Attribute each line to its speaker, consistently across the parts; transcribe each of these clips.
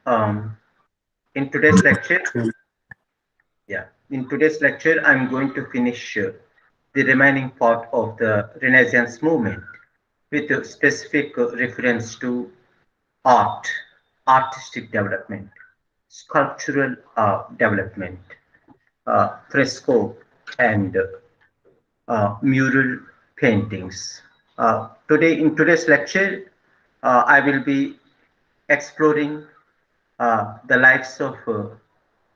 Speaker 1: Um, in today's lecture, yeah, in today's lecture, I'm going to finish the remaining part of the Renaissance movement with a specific reference to art, artistic development, sculptural development, fresco, and mural paintings. In today's lecture, I will be exploring the lives of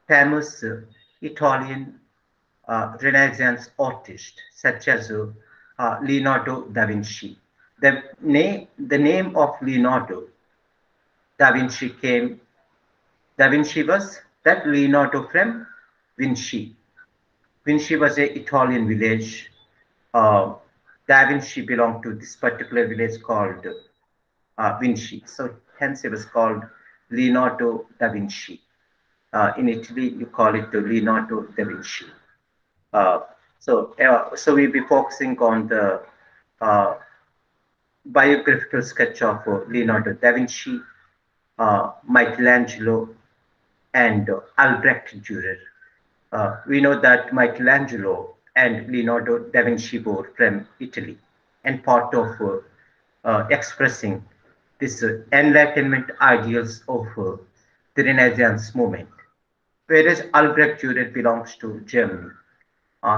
Speaker 1: famous Italian Renaissance artists such as Leonardo da Vinci. The name of Leonardo da Vinci came, da Vinci was that Leonardo from Vinci. Vinci was a Italian village. Uh, Da Vinci belonged to this particular village called Vinci. So hence it was called Leonardo da Vinci. In Italy, you call it Leonardo da Vinci. Uh, so we'll be focusing on the uh, biographical sketch of Leonardo da Vinci, Michelangelo, and Albrecht Dürer. We know that Michelangelo and Leonardo da Vinci were from Italy and part of expressing this Enlightenment ideals of the Renaissance movement. Whereas Albrecht Dürer belongs to Germany.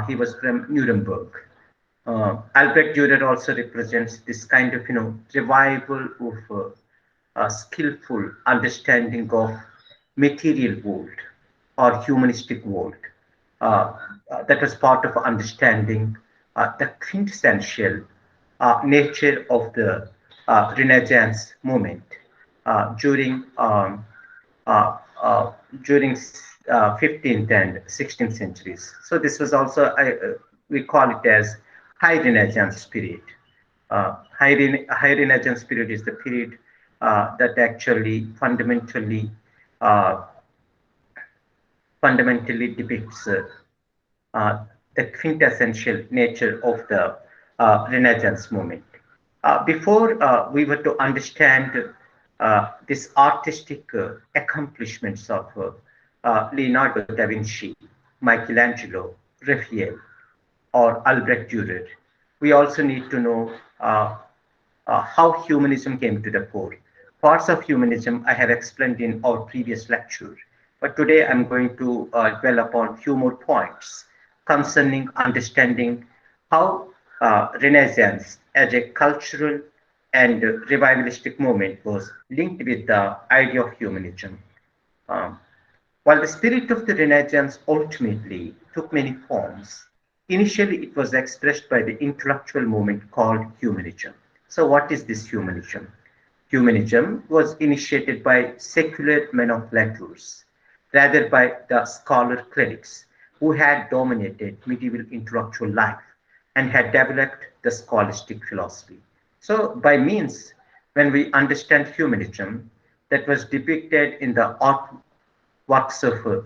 Speaker 1: He was from Nuremberg. Albrecht Dürer also represents this kind of, revival of skillful understanding of material world or humanistic world. Uh, that was part of understanding the quintessential nature of the Renaissance movement uh, during um, uh, uh, during 15th and 16th centuries. So this was also we call it as High Renaissance period. High Renaissance period is the period that actually uh, fundamentally depicts uh, the quintessential nature of the Renaissance movement. Before we were to understand this artistic accomplishments of Leonardo da Vinci, Michelangelo, Raphael, or Albrecht Dürer, we also need to know how humanism came to the fore. Parts of humanism I have explained in our previous lecture, but today I'm going to dwell upon few more points concerning understanding how Renaissance as a cultural and revivalistic movement was linked with the idea of humanism. Um, while the spirit of the Renaissance ultimately took many forms, initially it was expressed by the intellectual movement called humanism. So, what is this humanism? Humanism was initiated by secular men of letters, rather by the scholar clerics who had dominated medieval intellectual life and had developed the scholastic philosophy. So, by means, when we understand humanism, that was depicted in the artworks of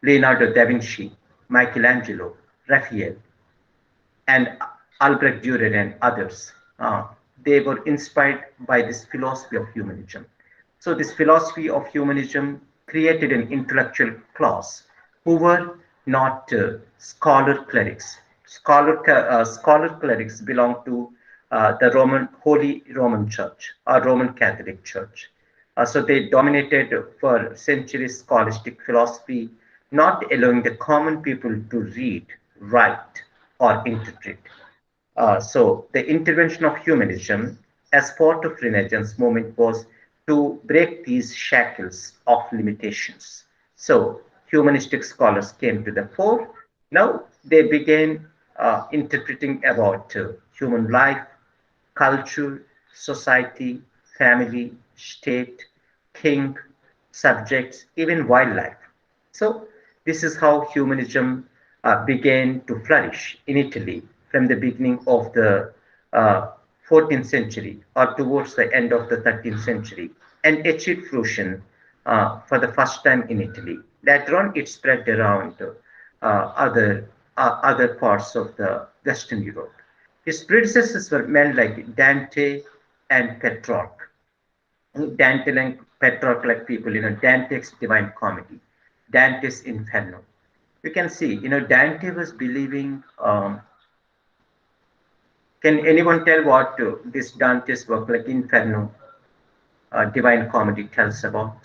Speaker 1: Leonardo da Vinci, Michelangelo, Raphael, and Albrecht Dürer and others. They were inspired by this philosophy of humanism. So, this philosophy of humanism created an intellectual class who were not scholar clerics. Scholar clerics belong to the Holy Roman Church or Roman Catholic Church. So they dominated for centuries scholastic philosophy, not allowing the common people to read, write, or interpret. So the intervention of humanism as part of Renaissance movement was to break these shackles of limitations. So humanistic scholars came to the fore. Now they began interpreting about human life, culture, society, family, state, king, subjects, even wildlife. So this is how humanism began to flourish in Italy from the beginning of the uh, 14th century or towards the end of the 13th century and achieved fruition for the first time in Italy. Later on, it spread around other parts of the Western Europe. His predecessors were men like Dante and Petrarch. Dante Petrarch like people, Dante's Divine Comedy, Dante's Inferno. You can see, Dante was believing. Can anyone tell what this Dante's work, like Inferno, Divine Comedy, tells about?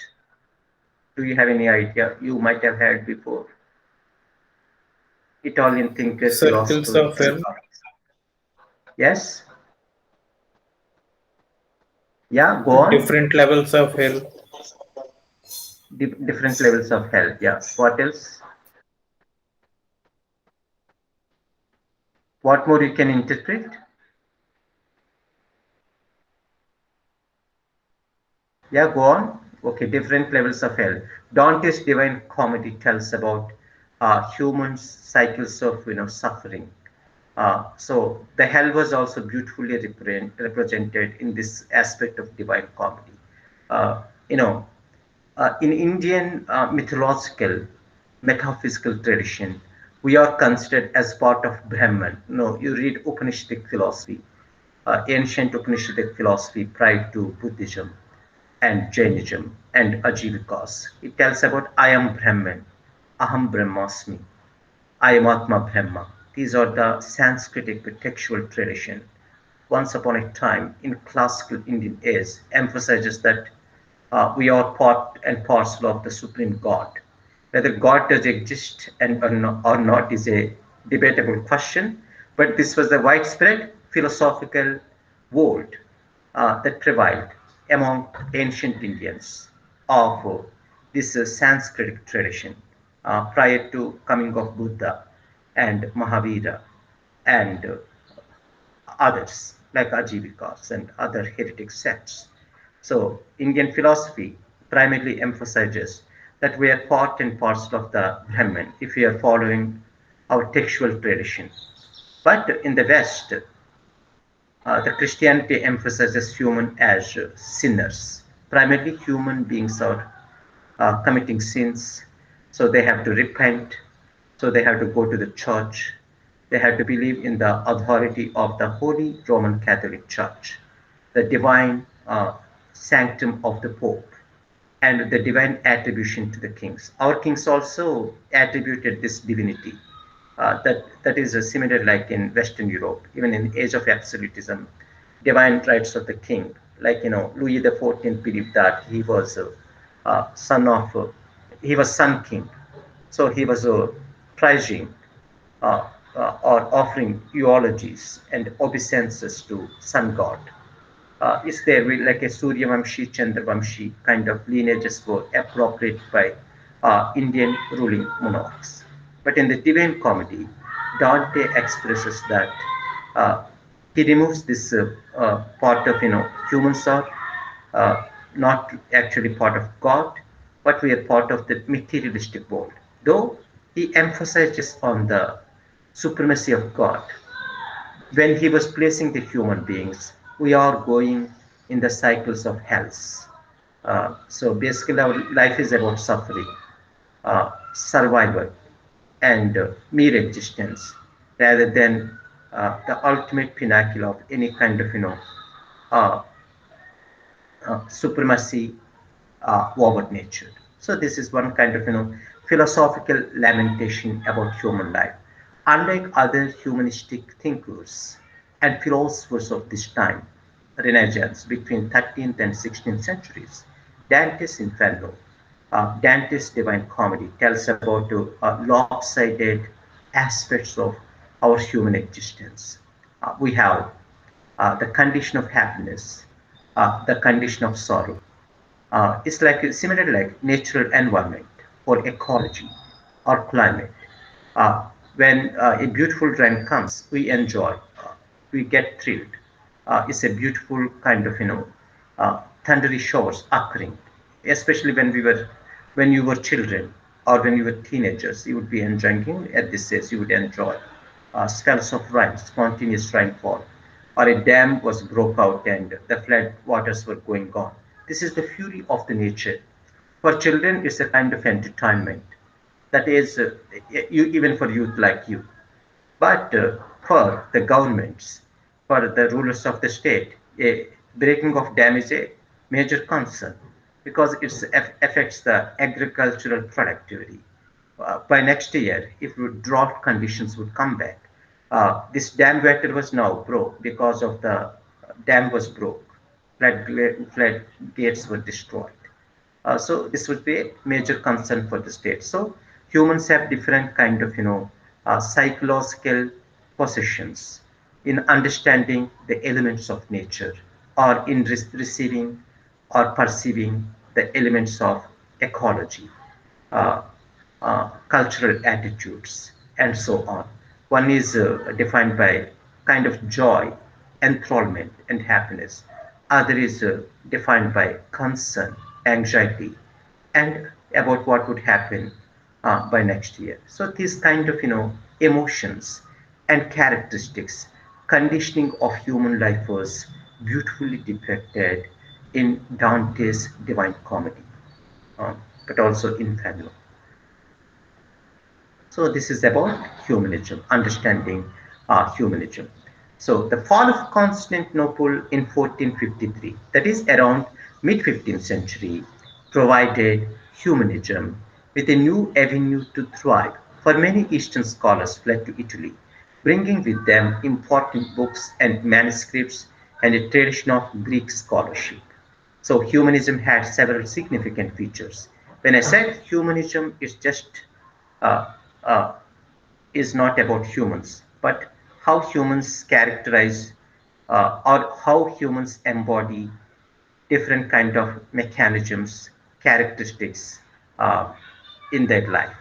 Speaker 1: Do you have any idea? You might have heard before. Italian thinker,
Speaker 2: Circles
Speaker 1: philosopher.
Speaker 2: of hell,
Speaker 1: Yes? Yeah, go on.
Speaker 2: different levels of hell.
Speaker 1: Different levels of hell. Yeah. What else? What more you can interpret? Yeah, go on. Okay, different levels of hell. Dante's Divine Comedy tells about human cycles of suffering. So the hell was also beautifully represented in this aspect of Divine Comedy. Uh, you know, in Indian mythological, metaphysical tradition, we are considered as part of Brahman. No, you read Upanishadic philosophy, ancient Upanishadic philosophy prior to Buddhism and Jainism and Ajivikas. It tells about I am Brahman, Aham Brahmasmi, I am Atma Brahma. These are the Sanskritic textual tradition. Once upon a time in classical Indian age emphasizes that we are part and parcel of the supreme God. Whether God does exist or not is a debatable question, but this was the widespread philosophical world that prevailed among ancient Indians of this Sanskrit tradition prior to coming of Buddha and Mahavira and others like Ajivikas and other heretic sects. So Indian philosophy primarily emphasizes that we are part and parcel of the Brahman if we are following our textual tradition. But in the West, the Christianity emphasizes human as sinners. Primarily, human beings are committing sins, so they have to repent, so they have to go to the church, they have to believe in the authority of the Holy Roman Catholic Church, the divine sanctum of the Pope, and the divine attribution to the kings. Our kings also attributed this divinity. That is similar like in Western Europe, even in the age of absolutism, divine rights of the king. Like Louis the 14th believed that he was son of he was sun king, so he was prizing uh, or offering eulogies and obeisances to sun god. Is there like a Suryavamshi, Chandravamshi kind of lineages were appropriated by Indian ruling monarchs. But in the Divine Comedy, Dante expresses that uh, he removes this part of humans are uh, not actually part of God, but we are part of the materialistic world. Though he emphasizes on the supremacy of God, when he was placing the human beings, we are going in the cycles of hells. So basically, our life is about suffering, survival, and mere existence, rather than the ultimate pinnacle of any kind of uh, supremacy over nature. So this is one kind of philosophical lamentation about human life. Unlike other humanistic thinkers and philosophers of this time, Renaissance between 13th and 16th centuries, Dante's Inferno, Dante's Divine Comedy tells about lopsided aspects of our human existence. We have the condition of happiness, the condition of sorrow. It's like similar like natural environment or ecology or climate. Uh, when a beautiful rain comes, we enjoy, we get thrilled. It's a beautiful kind of thundery showers occurring, especially when you were children or when you were teenagers. You would be enjoying at this age. You would enjoy spells of rain, spontaneous rainfall, or a dam was broke out and the flood waters were going on. This is the fury of the nature. For children, it's a kind of entertainment that is even for youth like you. But for the governments, for the rulers of the state, a breaking of dam is a major concern. because it affects the agricultural productivity. By next year, if drought conditions would come back, this dam water was now broke because of the dam was broke, flood gates were destroyed. So this would be a major concern for the state. So humans have different kind of psychological positions in understanding the elements of nature, or in receiving or perceiving the elements of ecology, uh, cultural attitudes, and so on. One is defined by kind of joy, enthrallment, and happiness. Other is defined by concern, anxiety, and about what would happen by next year. So these kind of emotions and characteristics, conditioning of human life was beautifully depicted in Dante's Divine Comedy, but also in Inferno. So this is about humanism, understanding humanism. So the fall of Constantinople in 1453, that is around mid 15th century, provided humanism with a new avenue to thrive. For many Eastern scholars fled to Italy, bringing with them important books and manuscripts and a tradition of Greek scholarship. So humanism had several significant features. When I said humanism is just uh, uh, is not about humans, but how humans characterize or how humans embody different kind of mechanisms, characteristics uh, in their life.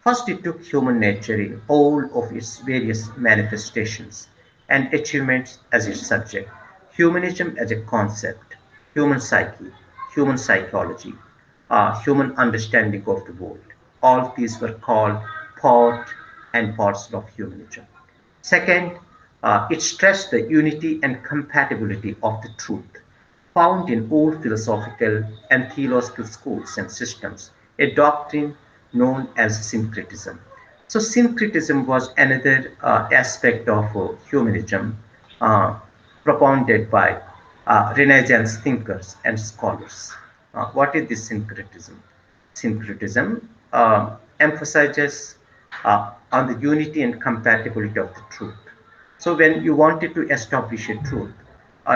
Speaker 1: First, it took human nature in all of its various manifestations and achievements as its subject. Humanism as a concept, human psyche, human psychology, human understanding of the world. All these were called part and parcel of humanism. Second, it stressed the unity and compatibility of the truth found in all philosophical and theological schools and systems, a doctrine known as syncretism. So, syncretism was another aspect of humanism uh, propounded by Renaissance thinkers and scholars. What is this syncretism? Syncretism emphasizes on the unity and compatibility of the truth. So when you wanted to establish a truth,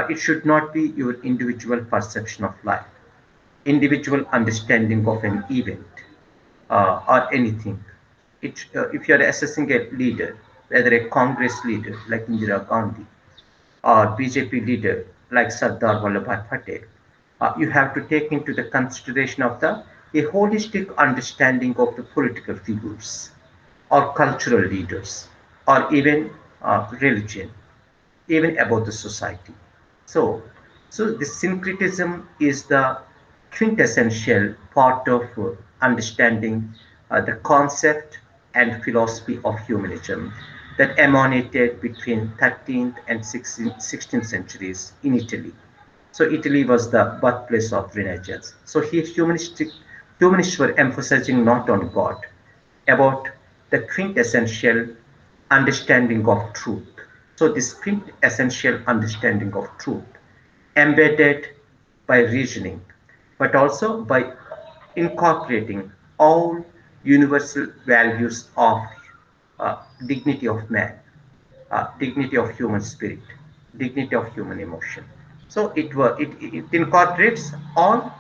Speaker 1: it should not be your individual perception of life, individual understanding of an event or anything. If you are assessing a leader, whether a Congress leader like Indira Gandhi or BJP leader like Sardar Vallabhbhai Patel, you have to take into the consideration of the a holistic understanding of the political figures or cultural leaders or even religion, even about the society. So, so the syncretism is the quintessential part of understanding the concept and philosophy of humanism that emanated between 13th and 16th centuries in Italy. So Italy was the birthplace of Renaissance. So here humanists were emphasizing not on God, about the quintessential understanding of truth. So this quintessential understanding of truth, embedded by reasoning, but also by incorporating all universal values of uh, dignity of man, dignity of human spirit, dignity of human emotion. So it incorporates all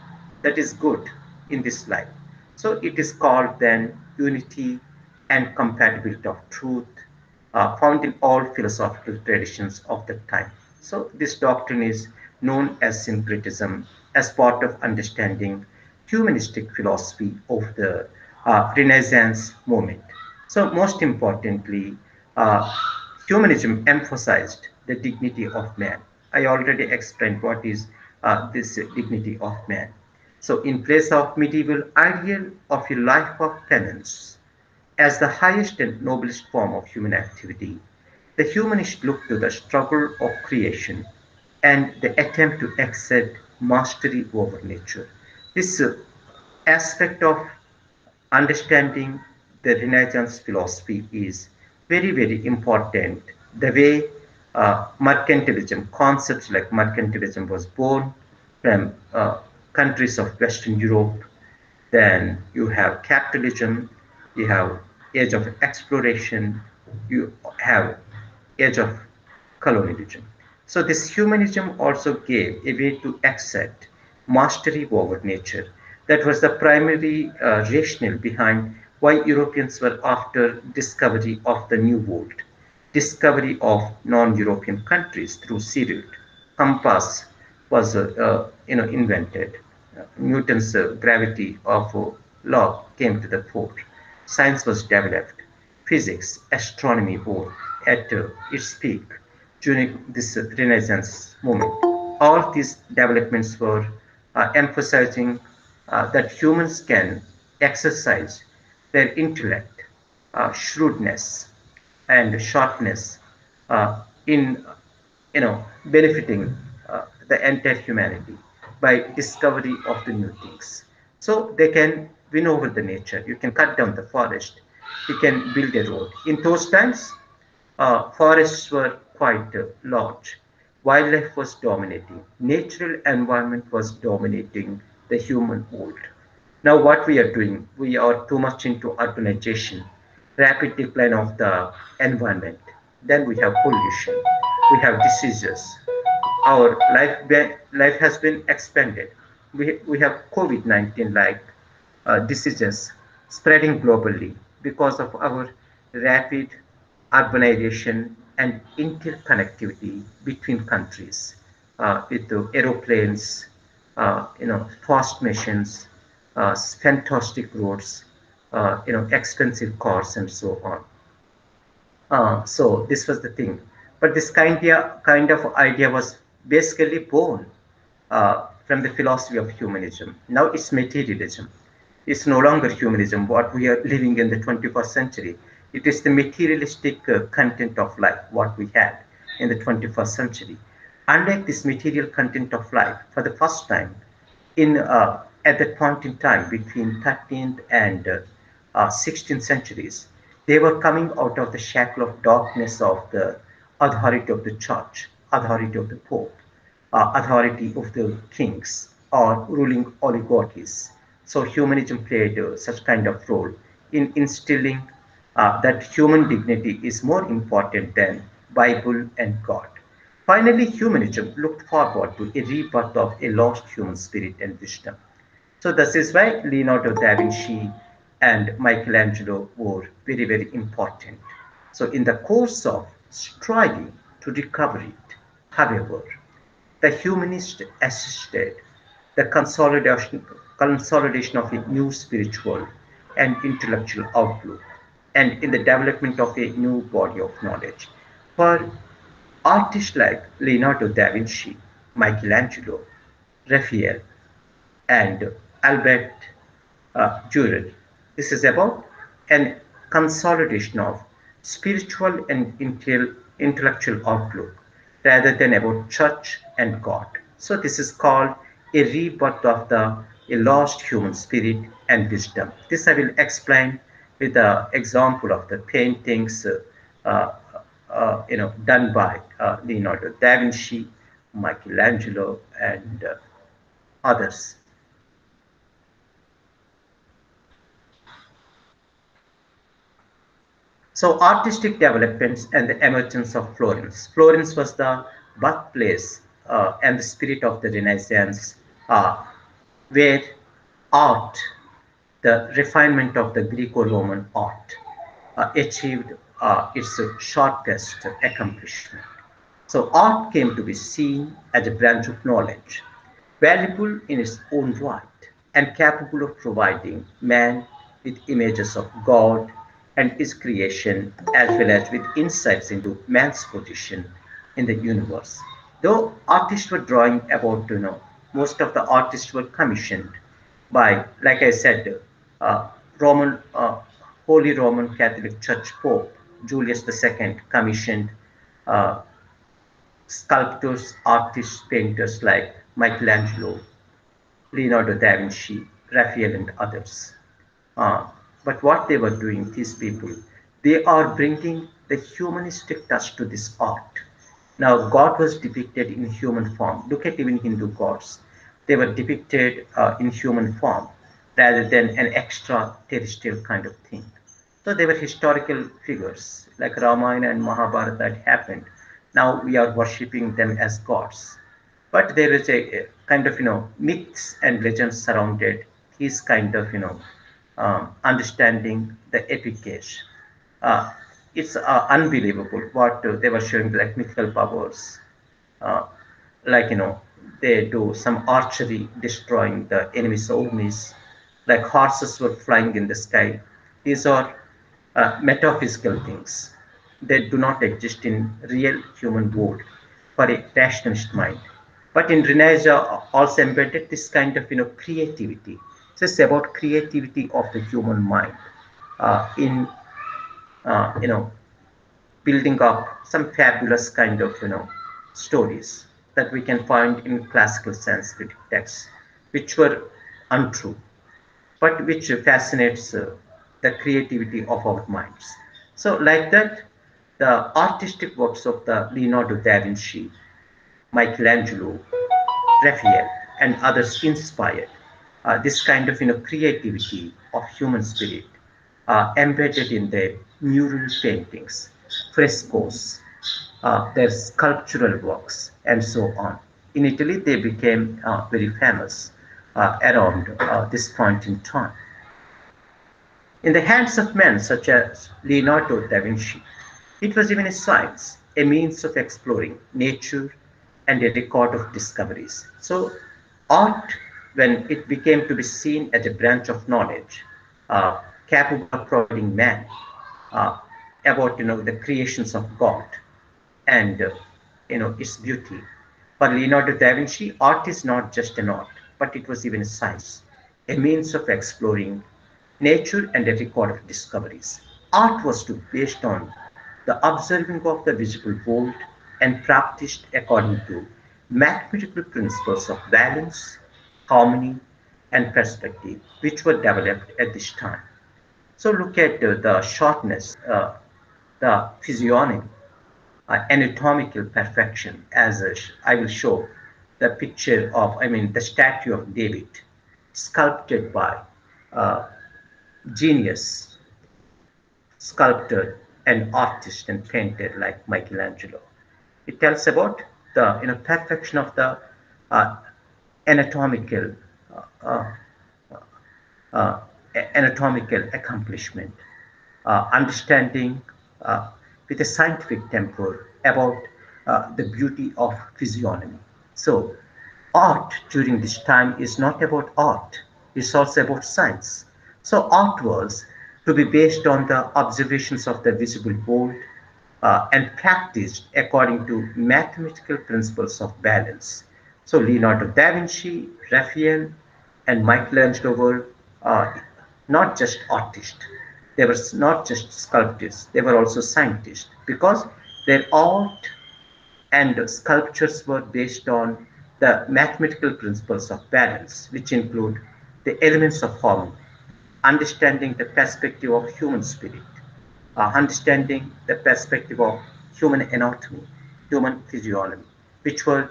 Speaker 1: that is good in this life. So it is called then unity and compatibility of truth, found in all philosophical traditions of the time. So this doctrine is known as syncretism as part of understanding humanistic philosophy of the Renaissance movement. So most importantly, uh, humanism emphasized the dignity of man. I already explained what is this dignity of man. So in place of medieval ideal of a life of penance as the highest and noblest form of human activity, the humanist look to the struggle of creation and the attempt to exert mastery over nature. This aspect of understanding the Renaissance philosophy is very, very important. The way mercantilism, concepts like mercantilism was born from countries of Western Europe. Then you have capitalism, you have age of exploration, you have age of colonialism. So this humanism also gave a way to accept mastery over nature. That was the primary rationale behind why Europeans were after discovery of the New World, discovery of non-European countries through sea route. Compass was invented. Newton's gravity of law came to the fore. Science was developed. Physics, astronomy were at its peak during this Renaissance movement. All these developments were emphasizing that humans can exercise their intellect, shrewdness, and sharpness in benefiting the entire humanity by discovery of the new things. So they can win over the nature. You can cut down the forest. You can build a road. In those times, forests were quite large. Wildlife was dominating. Natural environment was dominating the human world. Now, what we are doing, we are too much into urbanization, rapid decline of the environment. Then we have pollution, we have diseases. Our life has been expanded. We have COVID-19 like diseases spreading globally because of our rapid urbanization and interconnectivity between countries with the aeroplanes, fast machines, fantastic roads, expensive cars, and so on. So this was the thing. But this kind of idea was basically born from the philosophy of humanism. Now it's materialism. It's no longer humanism, what we are living in the 21st century. It is the materialistic content of life, what we had in the 21st century. Unlike this material content of life, for the first time, in at that point in time between 13th and 16th centuries, they were coming out of the shackle of darkness of the authority of the church, authority of the pope, authority of the kings or ruling oligarchies. So humanism played such kind of role in instilling that human dignity is more important than Bible and God. Finally, humanism looked forward to a rebirth of a lost human spirit and wisdom. So this is why Leonardo da Vinci and Michelangelo were very, very important. So in the course of striving to recover it, however, the humanists assisted the consolidation of a new spiritual and intellectual outlook and in the development of a new body of knowledge. For artists like Leonardo da Vinci, Michelangelo, Raphael, and Albert Durer. This is about an consolidation of spiritual and intellectual outlook rather than about church and God. So this is called a rebirth of the a lost human spirit and wisdom. This I will explain with the example of the paintings done by Leonardo da Vinci, Michelangelo, and others. So artistic developments and the emergence of Florence. Florence was the birthplace and the spirit of the Renaissance, uh, where art, the refinement of the Greco-Roman art, achieved its sharpest accomplishment. So art came to be seen as a branch of knowledge, valuable in its own right, and capable of providing man with images of God and his creation, as well as with insights into man's position in the universe. Though artists were drawing about, most of the artists were commissioned by, like I said, uh, Roman, Holy Roman Catholic Church Pope Julius II commissioned uh, sculptors, artists, painters like Michelangelo, Leonardo da Vinci, Raphael, and others. Uh, but what they were doing, these people, they are bringing the humanistic touch to this art. Now, God was depicted in human form. Look at even Hindu gods. they were depicted in human form rather than an extraterrestrial kind of thing. So they were historical figures like Ramayana and Mahabharata had happened. Now we are worshipping them as gods. But there is a kind of, myths and legends surrounded his kind of, understanding the epic age. Uh, it's unbelievable what they were showing, like mythical powers, uh, like they do some archery destroying the enemy's armies, like horses were flying in the sky. These are metaphysical things. They do not exist in real human world for a rationalist mind. But in Renaissance also embedded this kind of creativity. So it's about creativity of the human mind in building up some fabulous kind of stories that we can find in classical Sanskrit texts, which were untrue, but which fascinates the creativity of our minds. So, like that, the artistic works of the Leonardo da Vinci, Michelangelo, Raphael, and others inspired this kind of creativity of human spirit embedded in their mural paintings, frescoes, their sculptural works, and so on. In Italy, they became very famous around this point in time. In the hands of men such as Leonardo da Vinci, it was even a science, a means of exploring nature and a record of discoveries. So, art, when it became to be seen as a branch of knowledge, capable of providing man uh, about the creations of God and its beauty. For Leonardo da Vinci, art is not just an art, but it was even a science, a means of exploring nature and a record of discoveries. Art was to be based on the observing of the visible world and practiced according to mathematical principles of balance, harmony, and perspective, which were developed at this time. So look at the shortness, the physiognomy, anatomical perfection, as I will show the picture of, I mean, the statue of David, sculpted by uh, genius sculptor and artist and painter like Michelangelo. It tells about the perfection of the uh, anatomical uh, uh, uh, anatomical accomplishment, understanding uh, with a scientific temper about the beauty of physiognomy. So, art during this time is not about art, it's also about science. So, art was to be based on the observations of the visible world and practiced according to mathematical principles of balance. So, Leonardo da Vinci, Raphael, and Michelangelo were uh, not just artists, they were not just sculptors, they were also scientists because their art and sculptures were based on the mathematical principles of balance, which include the elements of harmony, understanding the perspective of human spirit, understanding the perspective of human anatomy, human physiognomy, which were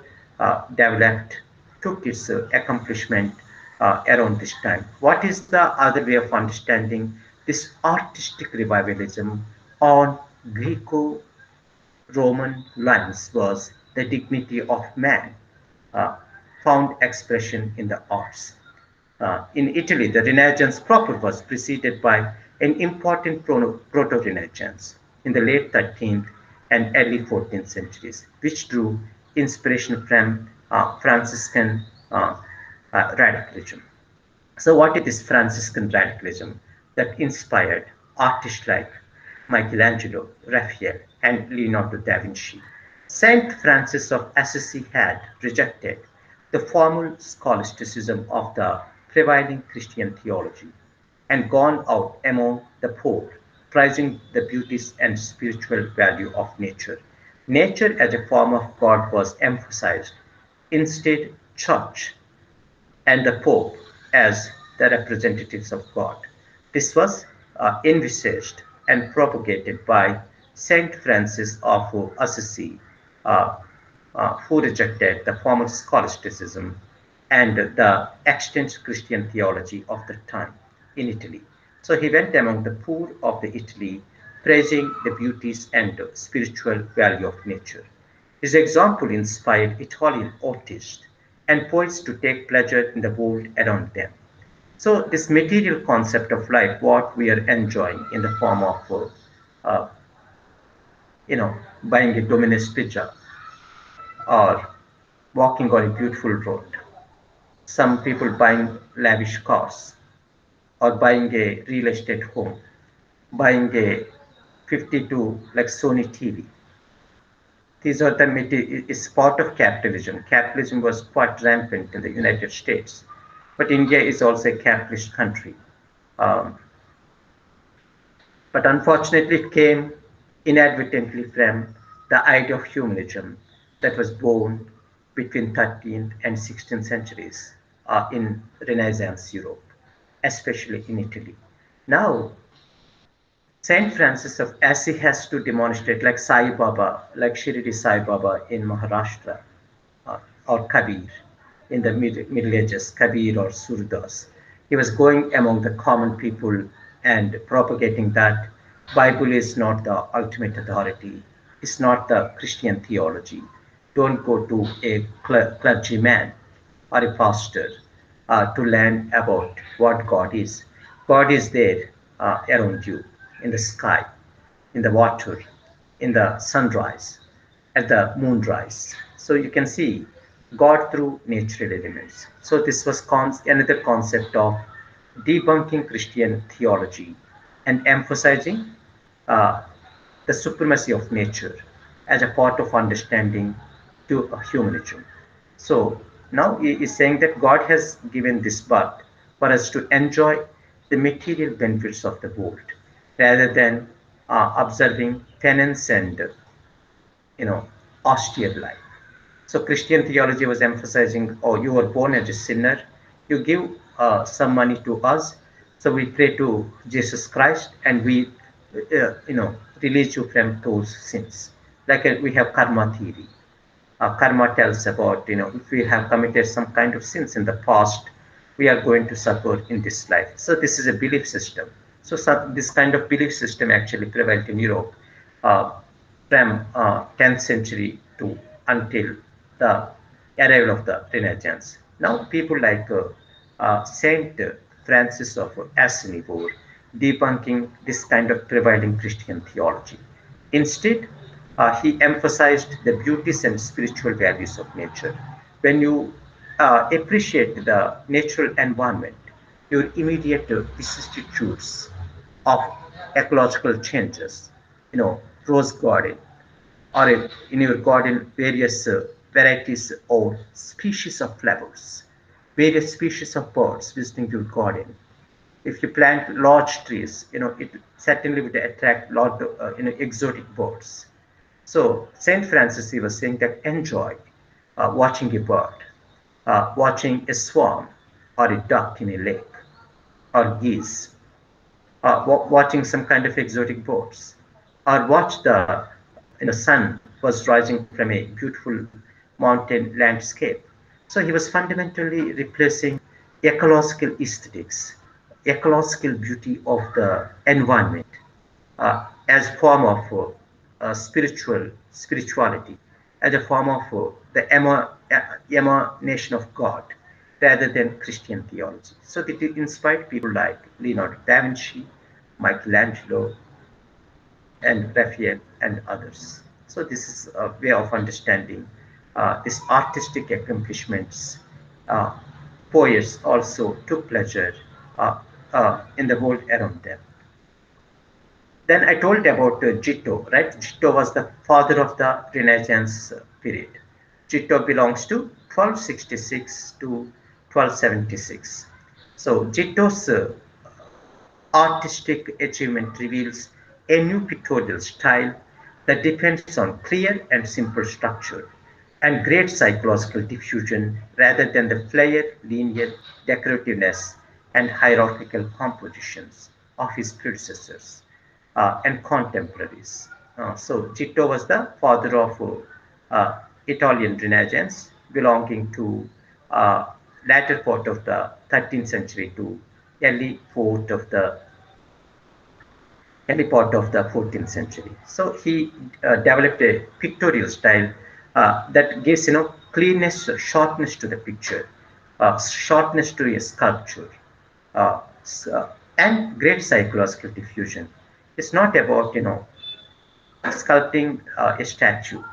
Speaker 1: developed, took its accomplishment around this time. What is the other way of understanding this artistic revivalism on Greco Roman lines was the dignity of man, uh, found expression in the arts. In Italy, the Renaissance proper was preceded by an important proto Renaissance in the late 13th and early 14th centuries, which drew inspiration from Franciscan radicalism. So, what is this Franciscan radicalism that inspired artists like Michelangelo, Raphael, and Leonardo da Vinci? Saint Francis of Assisi had rejected the formal scholasticism of the prevailing Christian theology and gone out among the poor, prizing the beauties and spiritual value of nature. Nature as a form of God was emphasized. Instead, church and the Pope as the representatives of God. This was envisaged and propagated by Saint Francis of Assisi, uh, who rejected the formal scholasticism and the extant Christian theology of the time in Italy. So he went among the poor of the Italy, praising the beauties and spiritual value of nature. His example inspired Italian artists and poets to take pleasure in the world around them. So this material concept of life, what we are enjoying in the form of, uh, you know, buying a Domino's pizza or walking on a beautiful road. Some people buying lavish cars or buying a real estate home, buying a 52 like Sony TV. These are the is part of capitalism. Capitalism was quite rampant in the United States, but India is also a capitalist country. Um, but unfortunately, it came inadvertently from the idea of humanism that was born between 13th and 16th centuries in Renaissance Europe, especially in Italy. Now, Saint Francis of Assisi has to demonstrate, like Sai Baba, like Shirdi Sai Baba in Maharashtra, uh, or Kabir in the Middle Ages, Kabir or Surdas. He was going among the common people and propagating that Bible is not the ultimate authority. It's not the Christian theology. Don't go to a clergyman or a pastor to learn about what God is. God is there around you, in the sky, in the water, in the sunrise, at the moonrise. So you can see God through natural elements. So this was another concept of debunking Christian theology and emphasizing uh, the supremacy of nature as a part of understanding to humanism. So now he is saying that God has given this birth for us to enjoy the material benefits of the world rather than observing penance and austere life. So Christian theology was emphasizing, oh, you were born as a sinner, you give some money to us, so we pray to Jesus Christ and we, release you from those sins. Like we have karma theory. Karma tells about, if we have committed some kind of sins in the past, we are going to suffer in this life. So this is a belief system. So this kind of belief system actually prevailed in Europe uh, from 10th century to until the arrival of the Renaissance. Now people like Saint Francis of Assisi were debunking this kind of prevailing Christian theology. Instead, he emphasized the beauties and spiritual values of nature. When you appreciate the natural environment, your immediate vicissitudes of ecological changes, rose garden, or in your garden, various varieties or species of flowers, various species of birds visiting your garden. If you plant large trees, it certainly would attract lot of exotic birds. So Saint Francis he was saying that enjoy watching a bird, watching a swan or a duck in a lake, or geese, watching some kind of exotic birds, or watch the sun was rising from a beautiful mountain landscape. So he was fundamentally replacing ecological aesthetics, ecological beauty of the environment as form of spirituality, as a form of the emanation of God, rather than Christian theology. So it inspired people like Leonardo da Vinci, Michelangelo, and Raphael, and others. So this is a way of understanding these artistic accomplishments. Uh, Poets also took pleasure in the world around them. Then I told about Giotto, right? Giotto was the father of the Renaissance period. Giotto belongs to 1266 to 1276. So Giotto's artistic achievement reveals a new pictorial style that depends on clear and simple structure and great psychological diffusion rather than the flair, linear decorativeness and hierarchical compositions of his predecessors and contemporaries. So Giotto was the father of Italian Renaissance, belonging to uh, latter part of the 13th century to early fourth of the early part of the 14th century. So he developed a pictorial style that gives cleanness, sharpness to the picture, sharpness to a sculpture, uh, and great psychological diffusion. It's not about sculpting a statue,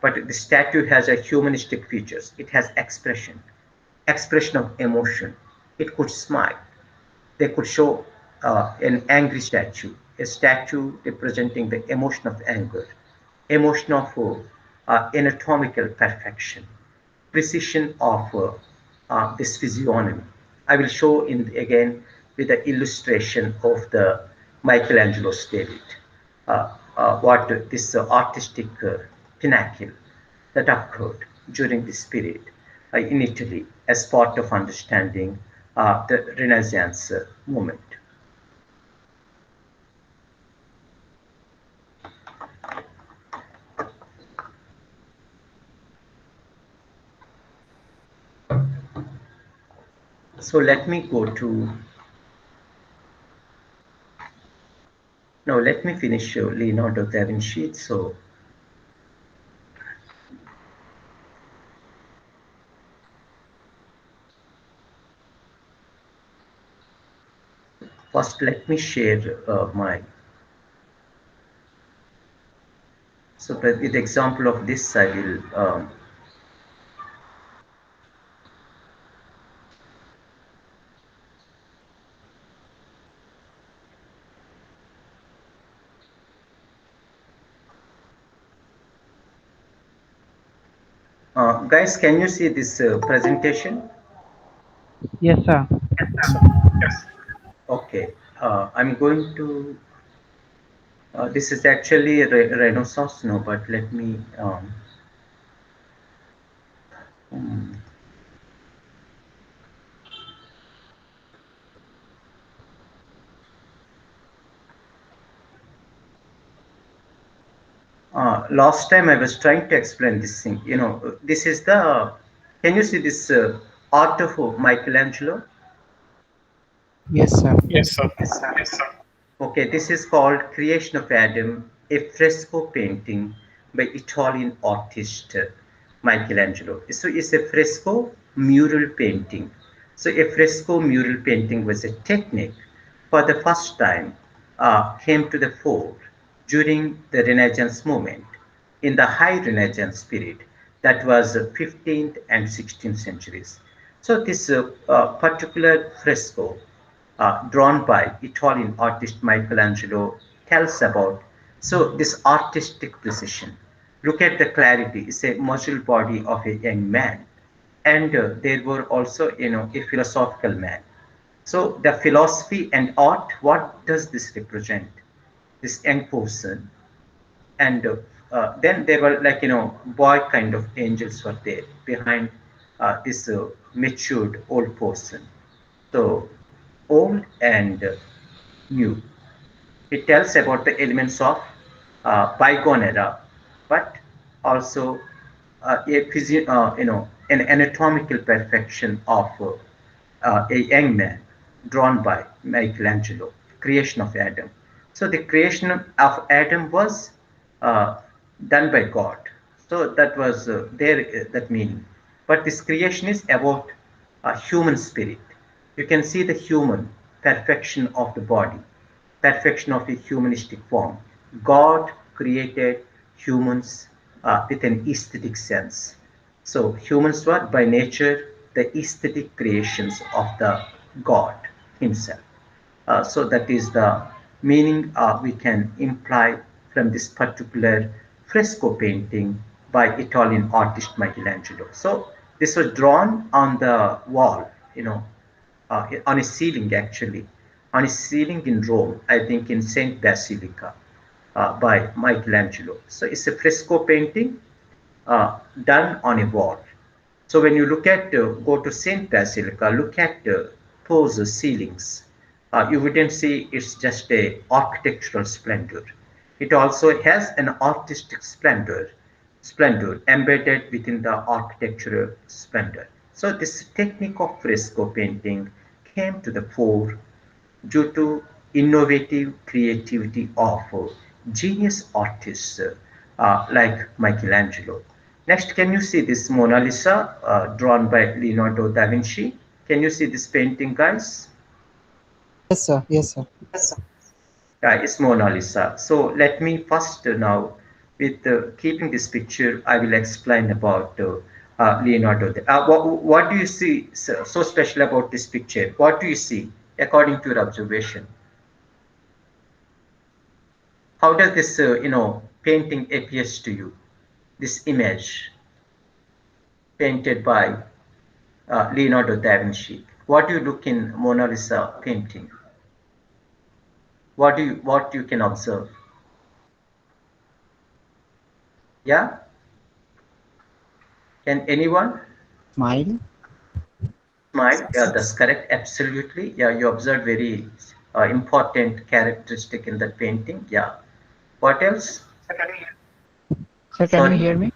Speaker 1: but the statue has a humanistic features. It has expression of emotion. It could smile. They could show an angry statue, a statue representing the emotion of anger, emotion of anatomical perfection, precision of this physiognomy. I will show in again with the illustration of the Michelangelo's David, what this artistic pinnacle that occurred during this period in Italy as part of understanding the Renaissance movement. So let me go to now. Let me finish Leonardo da Vinci. So first, let me share my so with the example of this, I will guys. Can you see this presentation?
Speaker 2: Yes, sir.
Speaker 1: Okay. I'm going to. This is actually a Renaissance, no, but let me. Hmm. Last time I was trying to explain this thing. This is the. Can you see this art of Michelangelo?
Speaker 2: Yes, sir.
Speaker 1: Okay, this is called Creation of Adam, a fresco painting by Italian artist Michelangelo. So it's a fresco mural painting. So a fresco mural painting was a technique for the first time came to the fore during the Renaissance movement in the High Renaissance period that was 15th and 16th centuries. So this particular fresco drawn by Italian artist Michelangelo tells about so this artistic precision. Look at the clarity. It's a muscle body of a young man, and there were also a philosophical man. So the philosophy and art. What does this represent? This young person, and then there were boy kind of angels were there behind this matured old person. So old and new. It tells about the elements of bygone era, but also an anatomical perfection of a young man drawn by Michelangelo, creation of Adam. So the creation of Adam was uh, done by God. So that was that meaning. But this creation is about a human spirit. You can see the human perfection of the body, perfection of a humanistic form. God created humans with an aesthetic sense. So humans were by nature the aesthetic creations of the God Himself. So that is the meaning we can imply from this particular fresco painting by Italian artist Michelangelo. So this was drawn on the wall, on a ceiling actually, on a ceiling in Rome, I think in Saint Basilica, by Michelangelo. So it's a fresco painting done on a wall. So when you look at, go to Saint Basilica, look at those ceilings. You wouldn't see it's just a architectural splendor. It also has an artistic splendor embedded within the architectural splendor. So this technique of fresco painting came to the fore due to innovative creativity of genius artists like Michelangelo. Next, can you see this Mona Lisa drawn by Leonardo da Vinci? Can you see this painting, guys?
Speaker 2: Yes, sir. Yes, sir.
Speaker 1: It's Mona Lisa. So let me first now, with keeping this picture, I will explain about Leonardo. What do you see so special about this picture? What do you see according to your observation? How does this, painting appears to you? This image painted by Leonardo da Vinci. What do you look in Mona Lisa painting? What you can observe? Yeah, can anyone?
Speaker 2: Smile.
Speaker 1: Smile. Yeah, that's correct. Absolutely. Yeah, you observed very important characteristic in that painting. Yeah. What else?
Speaker 2: Sir, can you
Speaker 1: Sorry,
Speaker 2: hear me?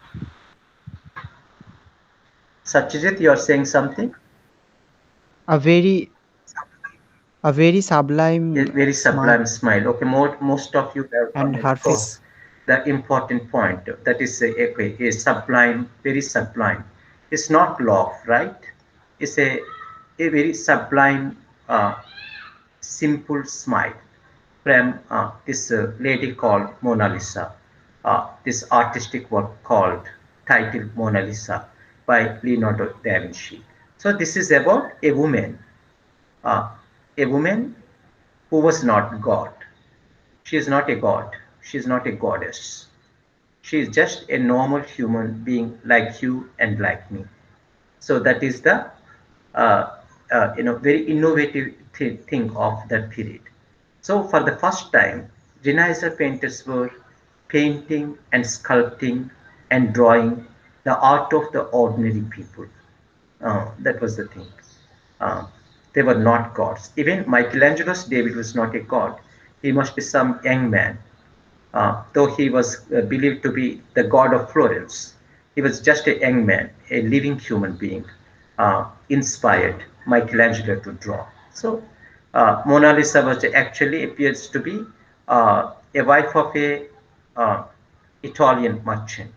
Speaker 1: Satyajit, you are saying something.
Speaker 2: A very, a very
Speaker 1: A
Speaker 2: sublime
Speaker 1: very
Speaker 2: smile
Speaker 1: sublime smile. Okay, most of you have
Speaker 2: and
Speaker 1: come
Speaker 2: her
Speaker 1: across
Speaker 2: face.
Speaker 1: the important point. That is a sublime, very sublime. It's not love, right? It's a very sublime, simple smile from this lady called Mona Lisa. This artistic work called titled Mona Lisa by Leonardo da Vinci. So this is about uh, a woman who was not God. She is not a god. She is not a goddess. She is just a normal human being like you and like me. So that is the uh, very innovative thing of that period. So for the first time, Renaissance painters were painting and sculpting and drawing the art of the ordinary people. That was the thing. Uh, they were not gods. Even Michelangelo's David was not a god. He must be some young man, though he was believed to be the god of Florence. He was just a young man, a living human being, inspired Michelangelo to draw. So Mona Lisa was actually appears to be a wife of a uh, Italian merchant.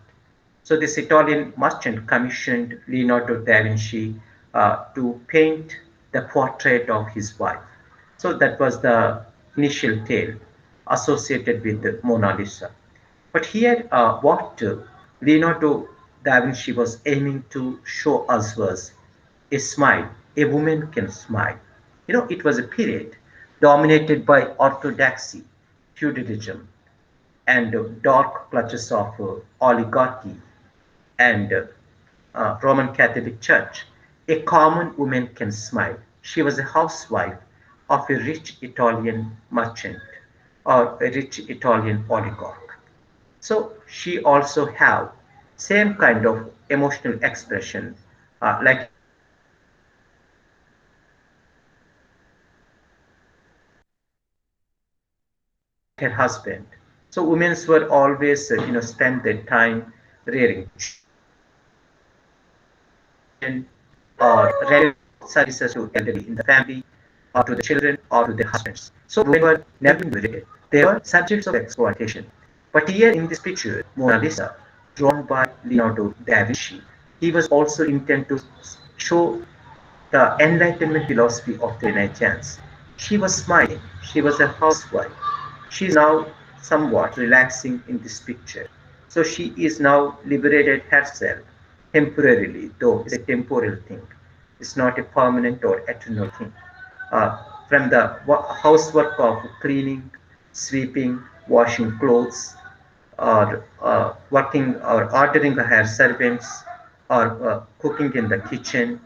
Speaker 1: So this Italian merchant commissioned Leonardo da Vinci to paint the portrait of his wife. So that was the initial tale associated with the Mona Lisa. But here, what Leonardo da Vinci was aiming to show us was a smile. A woman can smile. It was a period dominated by orthodoxy, feudalism, and dark clutches of oligarchy and Roman Catholic Church. A common woman can smile. She was a housewife of a rich Italian merchant or a rich Italian oligarch. So she also have same kind of emotional expression like her husband. So women were always spend their time rearing children or rearing the children or rendering services to elderly in the family or to the children or to their husbands. So women were never liberated. They were subjects of exploitation. But here in this picture, Mona Lisa, drawn by Leonardo da Vinci, he was also intended to show the Enlightenment philosophy of the Renaissance. She was smiling. She was a housewife. She is now somewhat relaxing in this picture. So she is now liberated herself temporarily, though it's a temporal thing. It's not a permanent or eternal thing. Uh, from the housework of cleaning, sweeping, washing clothes, or working or ordering her servants, or cooking in the kitchen,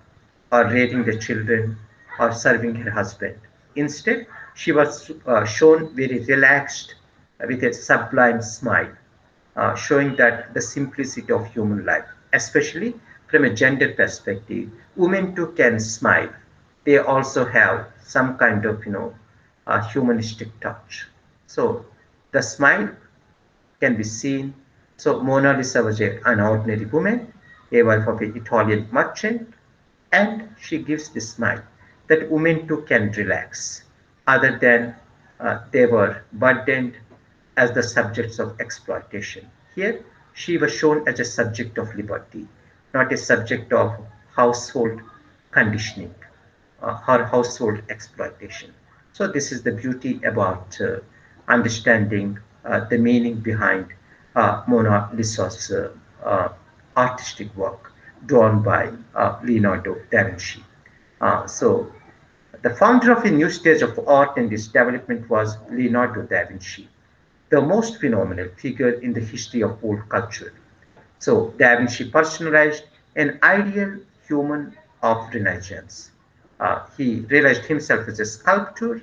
Speaker 1: or raising the children, or serving her husband. Instead, she was shown very relaxed with a sublime smile, showing that the simplicity of human life, especially from a gender perspective, women too can smile. They also have some kind of humanistic touch. So the smile can be seen. So Mona Lisa was an ordinary woman, a wife of an Italian merchant, And she gives this smile that women too can relax, other than they were burdened as the subjects of exploitation. Here, she was shown as a subject of liberty, not a subject of household conditioning, her household exploitation. So, this is the beauty about understanding the meaning behind Mona Lisa's artistic work drawn by Leonardo da Vinci. So, the founder of a new stage of art and its development was Leonardo da Vinci, the most phenomenal figure in the history of world culture. So Da Vinci personalized an ideal human of Renaissance. He realized himself as a sculptor,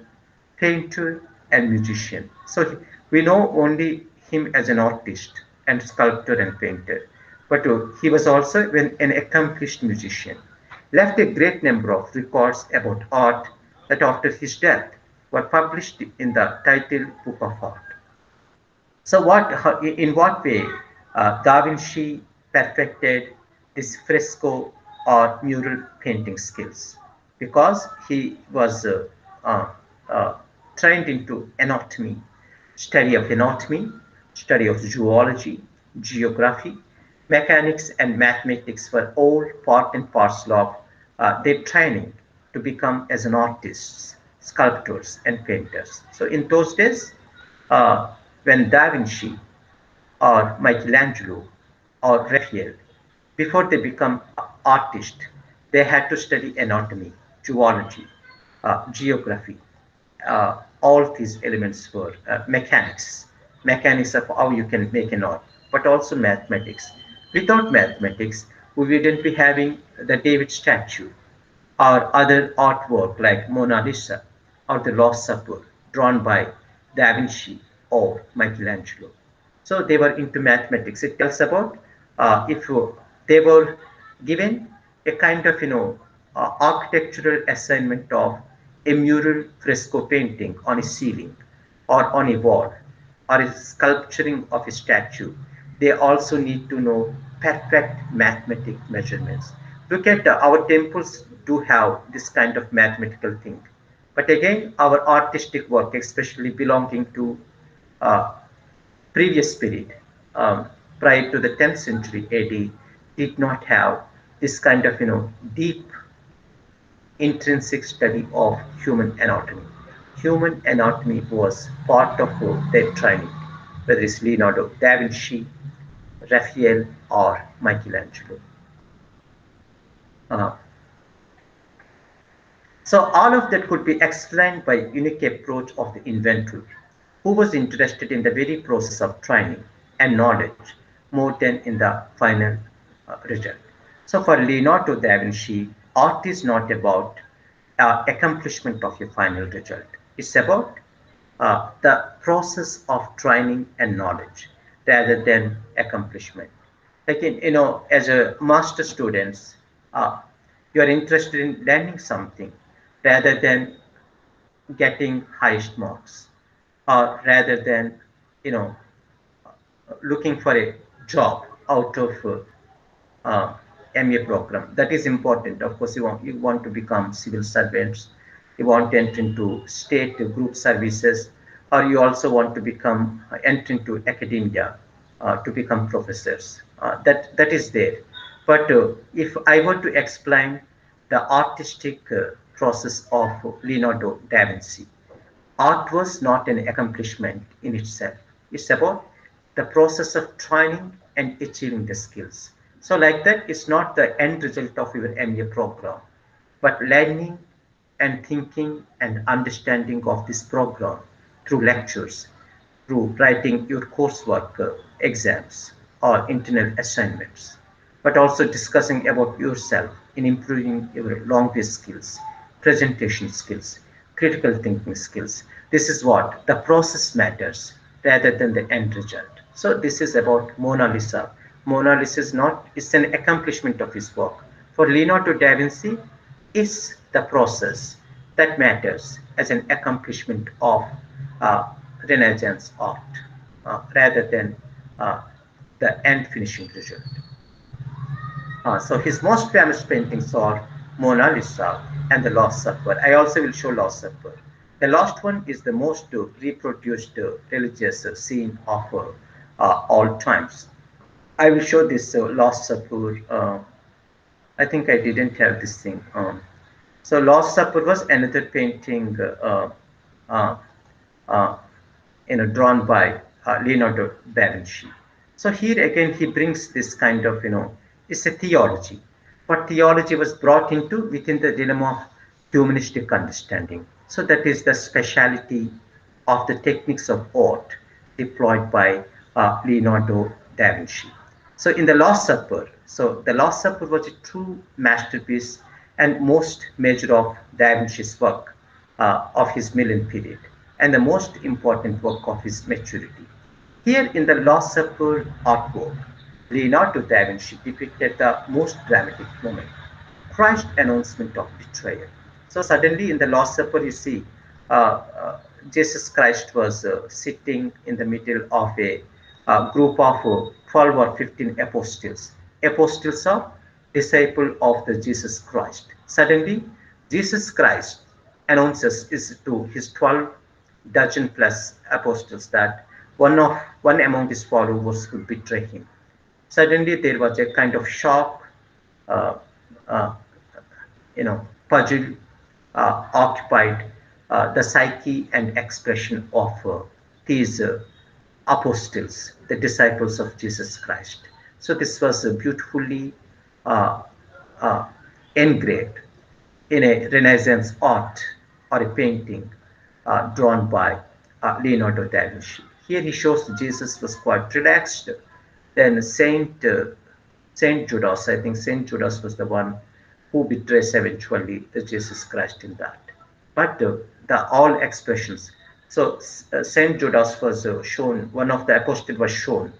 Speaker 1: painter, and musician. So we know only him as an artist and sculptor and painter, but he was also an accomplished musician. Left a great number of records about art that after his death were published in the title Book of Art. So, in what way Da Vinci perfected this fresco or mural painting skills? Because he was uh, uh, trained into anatomy, study of zoology, geography, mechanics, and mathematics were all part and parcel of their training to become as an artists, sculptors, and painters. So, in those days, uh, when Da Vinci or Michelangelo or Raphael, before they become artists, they had to study anatomy, zoology, geography. All these elements were mechanics of how you can make an art, but also mathematics. Without mathematics, we wouldn't be having the David statue or other artwork like Mona Lisa or the Lost Supper drawn by Da Vinci or Michelangelo. So they were into mathematics. It tells about if they were given a kind of architectural assignment of a mural fresco painting on a ceiling or on a wall or a sculpturing of a statue, they also need to know perfect mathematic measurements. Look at our temples do have this kind of mathematical thing. But again, our artistic work, especially belonging to uh, previous period, um, prior to the 10th century AD, did not have this kind of deep intrinsic study of human anatomy. Human anatomy was part of their training, whether it's Leonardo da Vinci, Raphael, or Michelangelo. Uh, so all of that could be explained by unique approach of the inventor, who was interested in the very process of training and knowledge more than in the final result. So for Leonardo da Vinci, art is not about accomplishment of a final result. It's about the process of training and knowledge rather than accomplishment. Like as a master students, uh, you are interested in learning something rather than getting highest marks, or rather than you know looking for a job out of uh, MA program. That is important. Of course, you want to become civil servants, you want to enter into state group services, or you also want to become enter into academia to become professors. That is there. But if I were to explain the artistic process of Leonardo da Vinci, art was not an accomplishment in itself. It's about the process of training and achieving the skills. So, like that, it's not the end result of your MA program, but learning and thinking and understanding of this program through lectures, through writing your coursework exams or internal assignments, but also discussing about yourself in improving your language skills, presentation skills, critical thinking skills. This is what the process matters rather than the end result. So this is about Mona Lisa. Mona Lisa is not is an accomplishment of his work. For Leonardo da Vinci, is the process that matters as an accomplishment of uh, Renaissance art rather than uh, the end finishing result. So his most famous paintings are Mona Lisa, and the Last Supper. I also will show Last Supper. The last one is the most reproduced religious scene of all times. I will show this Last Supper. I think I didn't have this thing. So Last Supper was another painting, uh, uh, drawn by Leonardo da Vinci. So here again, he brings this kind of, it's a theology, but theology was brought into within the realm of humanistic understanding. So that is the speciality of the techniques of art deployed by Leonardo da Vinci. So in the Last Supper, so the Last Supper was a true masterpiece and most major of Da Vinci's work of his Milan period, and the most important work of his maturity. Here in the Last Supper artwork, Leonardo da Vinci depicted the most dramatic moment, Christ's announcement of betrayal. So suddenly in the Last Supper, you see uh, Jesus Christ was sitting in the middle of a group of 12 or 15 apostles. Apostles are disciple of the Jesus Christ. Suddenly, Jesus Christ announces is to his 12 dozen plus apostles that one among his followers would betray him. Suddenly, there was a kind of shock, uh, uh, puzzle occupied the psyche and expression of these apostles, the disciples of Jesus Christ. So this was beautifully uh, uh, engraved in a Renaissance art or a painting drawn by Leonardo da Vinci. Here he shows Jesus was quite relaxed. Then Saint Judas, I think Saint Judas was the one who betrays eventually the Jesus Christ in that. But the all expressions. So Saint Judas was shown. One of the apostles was shown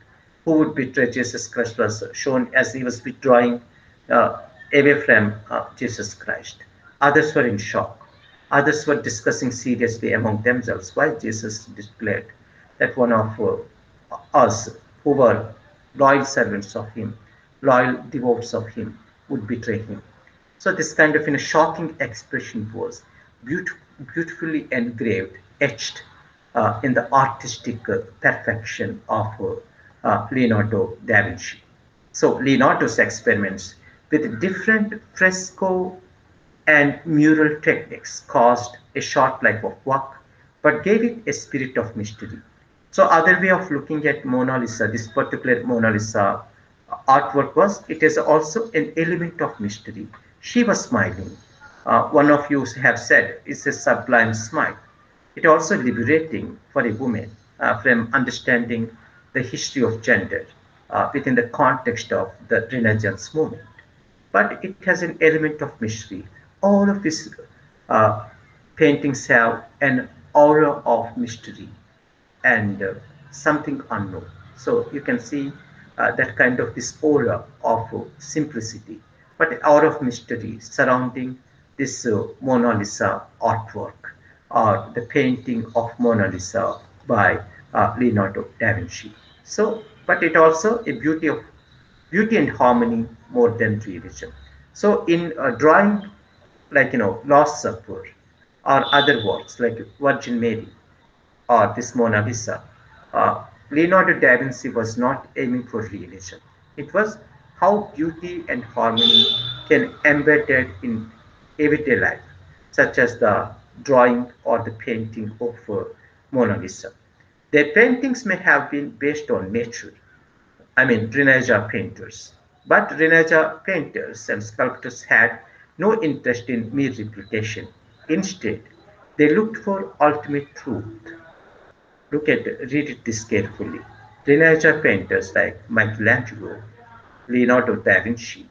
Speaker 1: who would betray Jesus Christ was shown as he was withdrawing uh, away from Jesus Christ. Others were in shock. Others were discussing seriously among themselves why Jesus declared that one of us who were loyal servants of him, loyal devotees of him, would betray him. So this kind of shocking expression was beautifully engraved, etched in the artistic perfection of Leonardo da Vinci. So Leonardo's experiments with different fresco and mural techniques caused a short life of work, but gave it a spirit of mystery. So other way of looking at Mona Lisa, this particular Mona Lisa artwork was, it is also an element of mystery. She was smiling. One of you have said it's a sublime smile. It also liberating for a woman from understanding the history of gender within the context of the Renaissance movement. But it has an element of mystery. All of his uh, paintings have an aura of mystery and something unknown. So you can see that kind of this aura of simplicity, but aura of mystery surrounding this Mona Lisa artwork or the painting of Mona Lisa by Leonardo da Vinci. So, but it also a beauty and harmony more than religion. So in drawing like Last Supper or other works like Virgin Mary or this Mona Lisa, uh, Leonardo da Vinci was not aiming for realism. It was how beauty and harmony can embedded in everyday life, such as the drawing or the painting of Mona Lisa. Their paintings may have been based on nature, I mean Renaissance painters, but Renaissance painters and sculptors had no interest in mere replication. Instead, they looked for ultimate truth. Read it this carefully. Renaissance painters like Michelangelo, Leonardo da Vinci,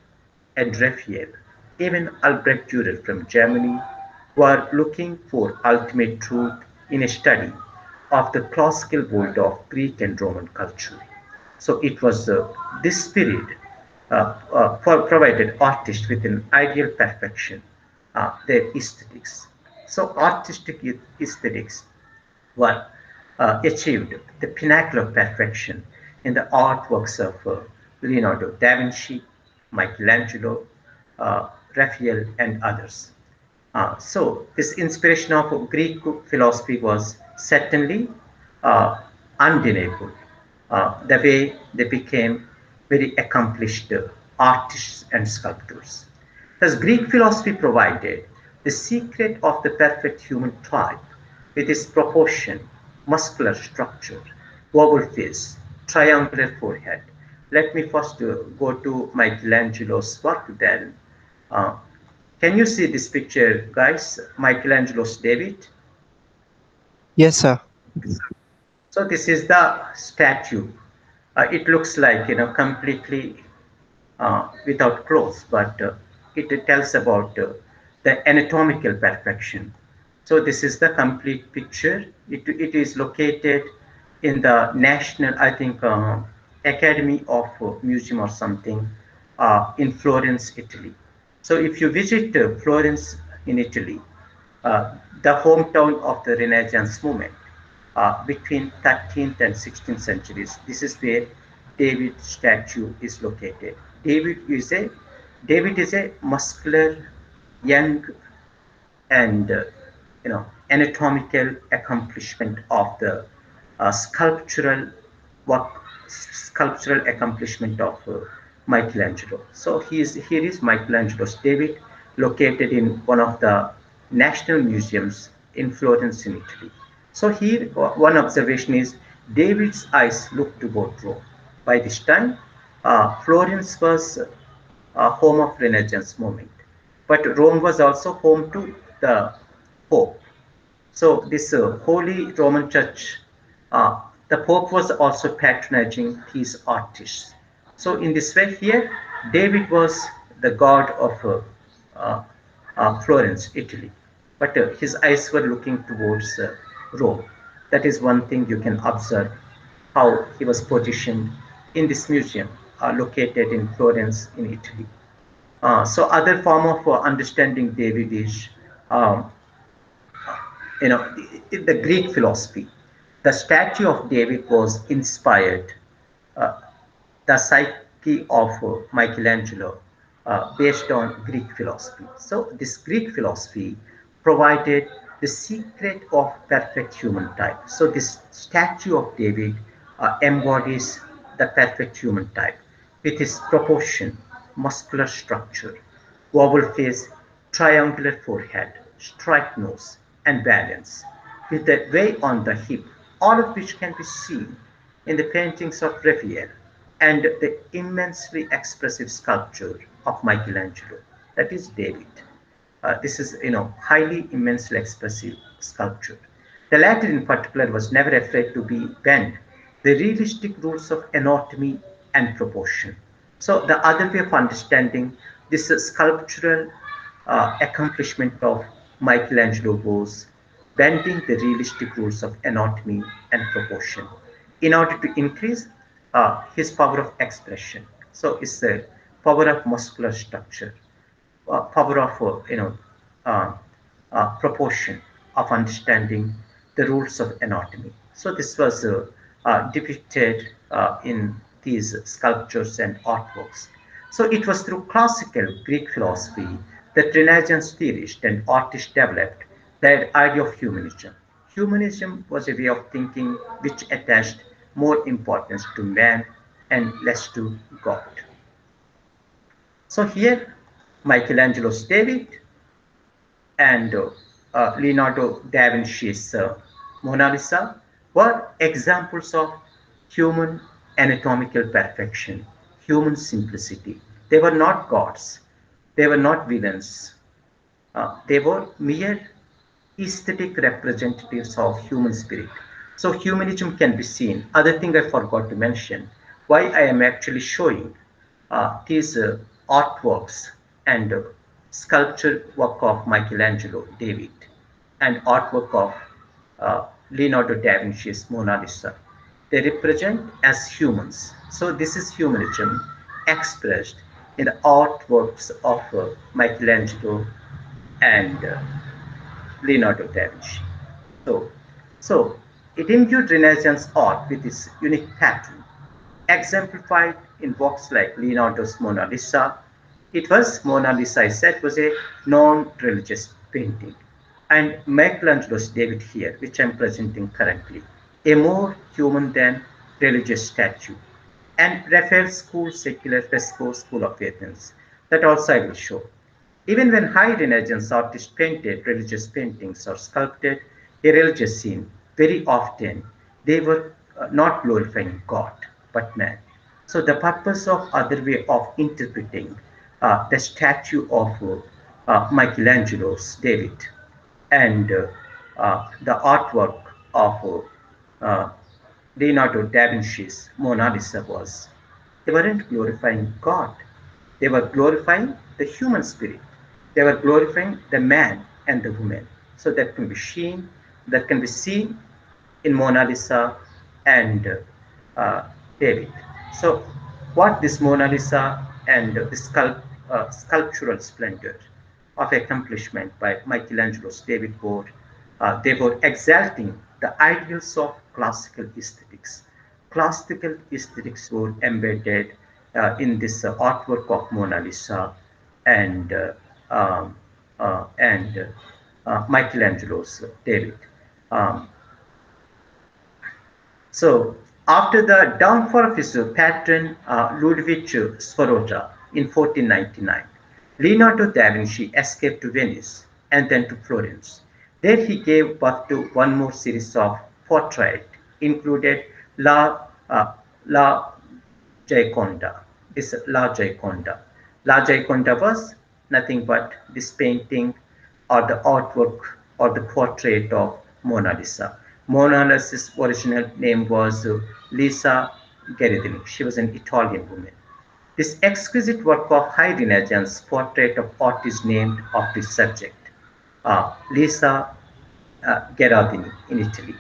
Speaker 1: and Raphael, even Albrecht Dürer from Germany, were looking for ultimate truth in a study of the classical world of Greek and Roman culture. So it was this spirit provided artists with an ideal perfection, their aesthetics. So artistic aesthetics were achieved the pinnacle of perfection in the artworks of Leonardo da Vinci, Michelangelo, Raphael, and others. So this inspiration of Greek philosophy was certainly uh, undeniable. The way they became very accomplished artists and sculptors. Thus, Greek philosophy provided the secret of the perfect human type with its proportion, muscular structure, oval face, triangular forehead. Let me first go to Michelangelo's work then. Uh, can you see this picture, guys? Michelangelo's David.
Speaker 2: Yes, sir.
Speaker 1: So this is the statue. It looks like completely without clothes, but it tells about the anatomical perfection. So this is the complete picture. It is located in the National, I think, Academy of Museum or something in Florence, Italy. So if you visit Florence in Italy, uh, the hometown of the Renaissance movement between 13th and 16th centuries. This is where David's statue is located. David is a David is a muscular, young, and anatomical accomplishment of the sculptural work, sculptural accomplishment of Michelangelo. So here is Michelangelo's David, located in one of the national museums in Florence in Italy. So here one observation is David's eyes look toward Rome. By this time, Florence was home of Renaissance movement. But Rome was also home to the Pope. So this Holy Roman Church, uh, the Pope was also patronizing these artists. So in this way here, David was the god of uh, Florence, Italy. But his eyes were looking towards Rome. That is one thing you can observe how he was positioned in this museum located in Florence in Italy. So other form of understanding David is, um, you know, the Greek philosophy. The statue of David was inspired uh, the psyche of Michelangelo based on Greek philosophy. So this Greek philosophy provided the secret of perfect human type. So this statue of David embodies the perfect human type with its proportion, muscular structure, oval face, triangular forehead, straight nose, and balance, with the way on the hip, all of which can be seen in the paintings of Raphael and the immensely expressive sculpture of Michelangelo, that is David. This is, highly immensely expressive sculpture. The latter, in particular, was never afraid to be bend the realistic rules of anatomy and proportion. So, the other way of understanding this sculptural accomplishment of Michelangelo was bending the realistic rules of anatomy and proportion in order to increase his power of expression. So, it's the power of muscular structure, power of uh, proportion, of understanding the rules of anatomy. So this was depicted in these sculptures and artworks. So it was through classical Greek philosophy that Renaissance theorists and artists developed the idea of humanism. Humanism was a way of thinking which attached more importance to man and less to God. So here, Michelangelo's David and Leonardo da Vinci's Mona Lisa were examples of human anatomical perfection, human simplicity. They were not gods, they were not villains, they were mere aesthetic representatives of human spirit. So humanism can be seen. Other thing I forgot to mention, why I am actually showing these artworks and sculpture work of Michelangelo, David, and artwork of uh, Leonardo da Vinci's Mona Lisa. They represent as humans. So this is humanism expressed in the artworks of Michelangelo and Leonardo da Vinci. So, so it imbued Renaissance art with its unique pattern, exemplified in works like Leonardo's Mona Lisa It was Mona Lisa, I said, was a non-religious painting. And Michelangelo's David here, which I'm presenting currently, a more human than religious statue. And Raphael's school, secular fresco school of Athens, that also I will show. Even when high Renaissance artists painted religious paintings or sculpted a religious scene, very often they were not glorifying God but man. So the purpose of other way of interpreting the statue of Michelangelo's David and the artwork of uh, Leonardo da Vinci's Mona Lisa was they weren't glorifying God, they were glorifying the human spirit. They were glorifying the man and the woman. So that can be seen in Mona Lisa and uh, David. So, what this Mona Lisa and the sculptural splendor of accomplishment by Michelangelo's David were, they were exalting the ideals of classical aesthetics. Classical aesthetics were embedded in this artwork of Mona Lisa and Michelangelo's David. Um, so, after the downfall of his patron Ludwig Sforza in 1499, Leonardo da Vinci escaped to Venice and then to Florence. There he gave birth to one more series of portraits, included La, uh, La Gioconda. This La Gioconda. La Gioconda was nothing but this painting or the artwork or the portrait of Mona Lisa. Mona Lisa's original name was Lisa Gherardini. She was an Italian woman. This exquisite work of High Renaissance portrait of art is named after its subject, Lisa Gherardini in Italy.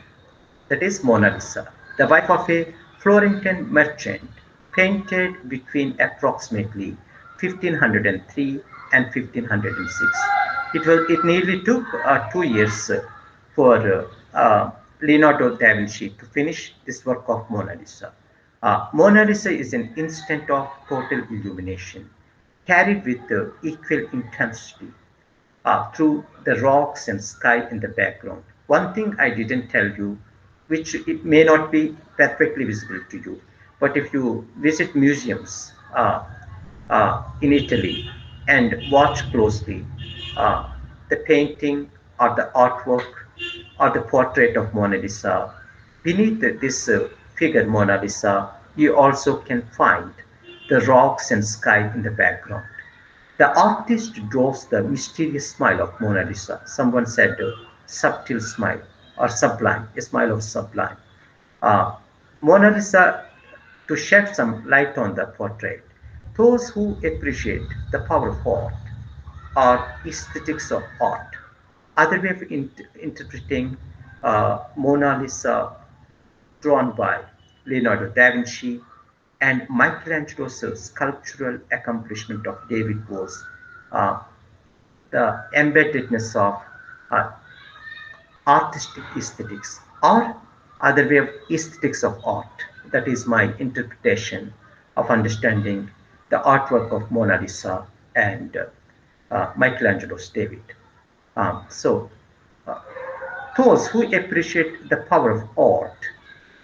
Speaker 1: That is Mona Lisa, the wife of a Florentine merchant, painted between approximately 1503 and 1506. It nearly took 2 years for Leonardo da Vinci to finish this work of Mona Lisa. Mona Lisa is an instant of total illumination, carried with equal intensity through the rocks and sky in the background. One thing I didn't tell you, which it may not be perfectly visible to you, but if you visit museums in Italy and watch closely uh, the painting or the artwork or the portrait of Mona Lisa, beneath this figure Mona Lisa, you also can find the rocks and sky in the background. The artist draws the mysterious smile of Mona Lisa. Someone said subtle smile or sublime, a smile of sublime. Uh, Mona Lisa, to shed some light on the portrait, those who appreciate the power of art or aesthetics of art. Other way of interpreting Mona Lisa drawn by Leonardo da Vinci and Michelangelo's sculptural accomplishment of David was uh, the embeddedness of uh, artistic aesthetics or other way of aesthetics of art. That is my interpretation of understanding the artwork of Mona Lisa and Michelangelo's David. So uh, those who appreciate the power of art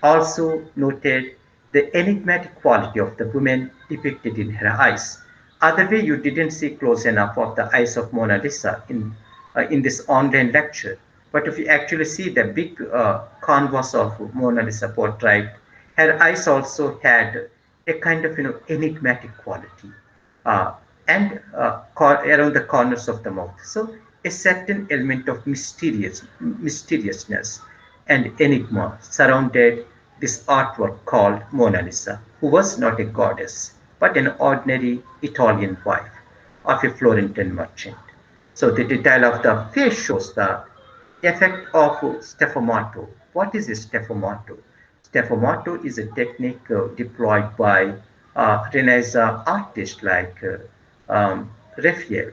Speaker 1: also noted the enigmatic quality of the woman depicted in her eyes. Other way, you didn't see close enough of the eyes of Mona Lisa in this online lecture. But if you actually see the big canvas of Mona Lisa portrait, her eyes also had a kind of enigmatic quality uh, and around the corners of the mouth. So a certain element of mysteriousness and enigma surrounded this artwork called Mona Lisa, who was not a goddess, but an ordinary Italian wife of a Florentine merchant. So the detail of the face shows the effect of sfumato. What is a sfumato? Sfumato is a technique deployed by Renaissance artists like Raphael,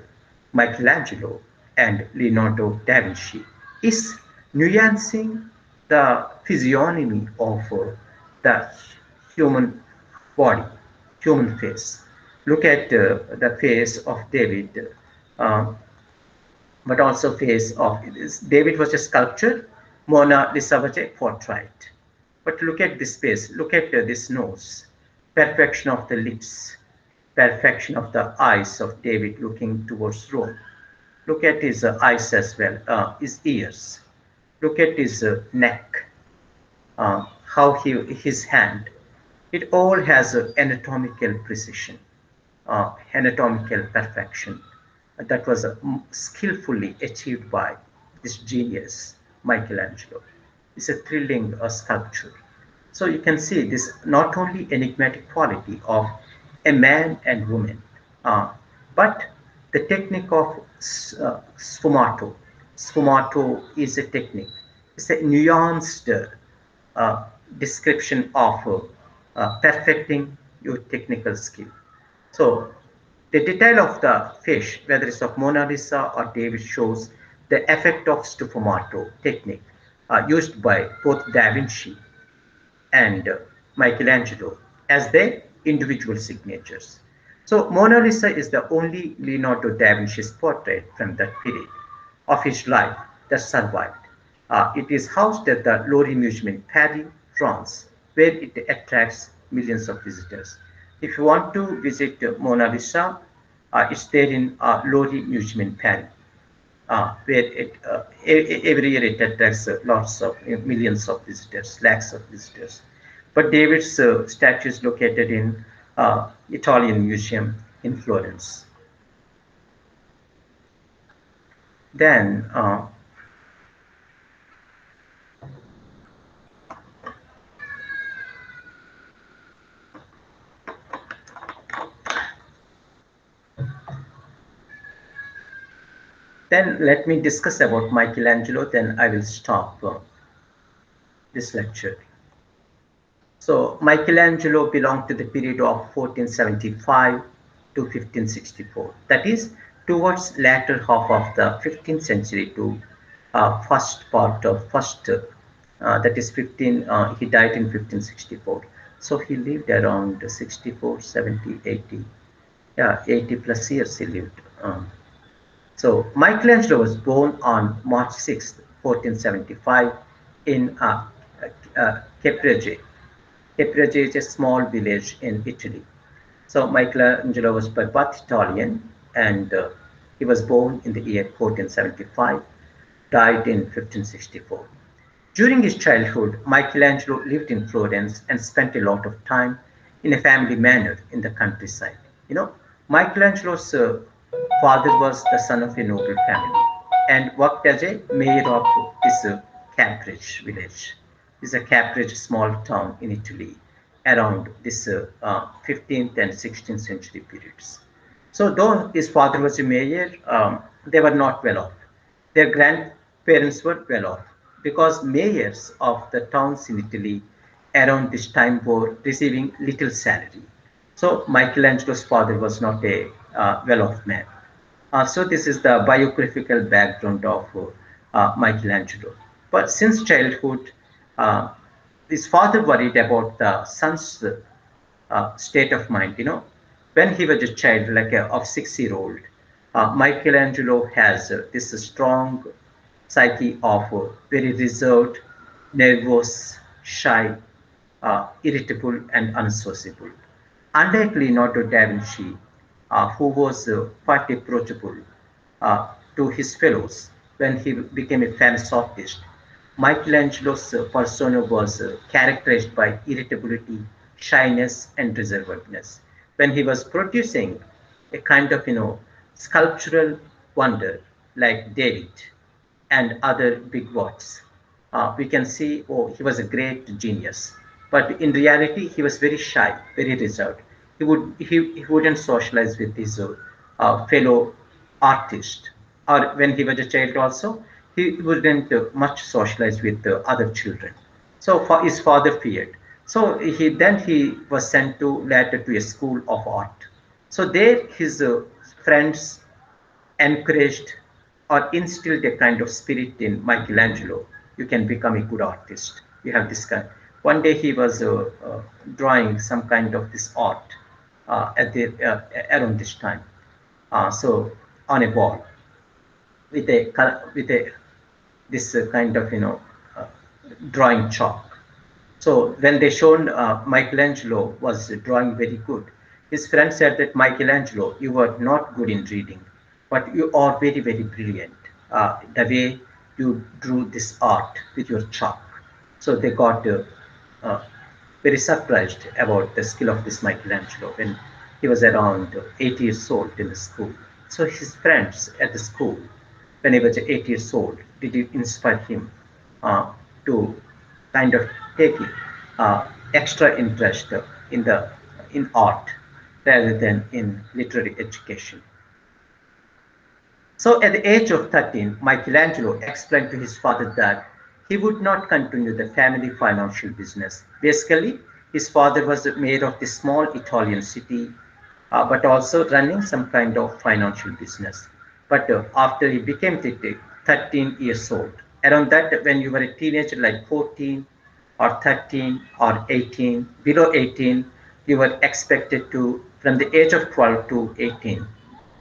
Speaker 1: Michelangelo, and Leonardo da Vinci. Is nuancing the physiognomy of the human body, human face. Look at the face of David, uh, but also face of this. David was a sculpture, Mona Lisa was a portrait. But look at this face, look at this nose, perfection of the lips, perfection of the eyes of David looking towards Rome. Look at his eyes as well, his ears. Look at his neck, how his hand. It all has anatomical precision, anatomical perfection that was skillfully achieved by this genius, Michelangelo. It's a thrilling sculpture. So you can see this not only enigmatic quality of a man and woman, uh, but the technique of sfumato. Sfumato is a technique. It's a nuanced uh, description of perfecting your technical skill. So the detail of the fish, whether it's of Mona Lisa or David, shows the effect of sfumato technique used by both Da Vinci and Michelangelo as their individual signatures. So Mona Lisa is the only Leonardo da Vinci's portrait from that period of his life that survived. It is housed at the Louvre Museum, Paris, France, where it attracts millions of visitors. If you want to visit Mona Lisa, it's there in Louvre Museum, Paris, where every year it attracts lots of millions of visitors, lakhs of visitors. But David's statue is located in Italian Museum in Florence. Then, then let me discuss about Michelangelo. Then I will stop this lecture. So Michelangelo belonged to the period of 1475 to 1564. That is towards latter half of the 15th century to first part of first that is 15 he died in 1564. So he lived around 64, 70, 80. Yeah, 80 plus years he lived. So Michelangelo was born on March 6th, 1475 in Caprese. Caprese is a small village in Italy. So Michelangelo was by birth Italian, and he was born in the year 1475, died in 1564. During his childhood, Michelangelo lived in Florence and spent a lot of time in a family manner in the countryside. You know, Michelangelo's father was the son of a noble family and worked as a mayor of this Caprese village. It's a Caprese small town in Italy around this 15th and 16th century periods. So though his father was a mayor, they were not well off. Their grandparents were well off because mayors of the towns in Italy around this time were receiving little salary. So Michelangelo's father was not a well-off man. So this is the biographical background of Michelangelo. But since childhood, uh, his father worried about the son's state of mind. You know, when he was a child, like of 6 year old, Michelangelo has this strong psyche of very reserved, nervous, shy, irritable, and unsociable. Unlike Leonardo da Vinci, who was quite approachable uh, to his fellows when he became a famous artist, Michelangelo's persona was characterized by irritability, shyness, and reservedness. When he was producing a kind of, sculptural wonder like David and other big works, we can see, oh, he was a great genius. But in reality, he was very shy, very reserved. He wouldn't socialize with his fellow artists. Or when he was a child also, he wouldn't much socialize with other children. So his father feared. So he was sent to later to a school of art. So there his friends encouraged or instilled a kind of spirit in Michelangelo. You can become a good artist. You have this kind. One day he was drawing some kind of this art, around this time. So on a wall with a this kind of uh, drawing chalk. So when they shown Michelangelo was drawing very good, his friend said that Michelangelo, you were not good in reading, but you are very, very brilliant. The way you drew this art with your chalk. So they got uh, very surprised about the skill of this Michelangelo when he was around 8 years old in the school. So his friends at the school, when he was 8 years old, did it inspire him uh, to kind of take extra interest in art rather than in literary education. So at the age of 13, Michelangelo explained to his father that he would not continue the family financial business. Basically, his father was the mayor of this small Italian city, but also running some kind of financial business. But after he became 13 years old, around that when you were a teenager like 14 or 13 or 18, below 18, you were expected to, from the age of 12 to 18,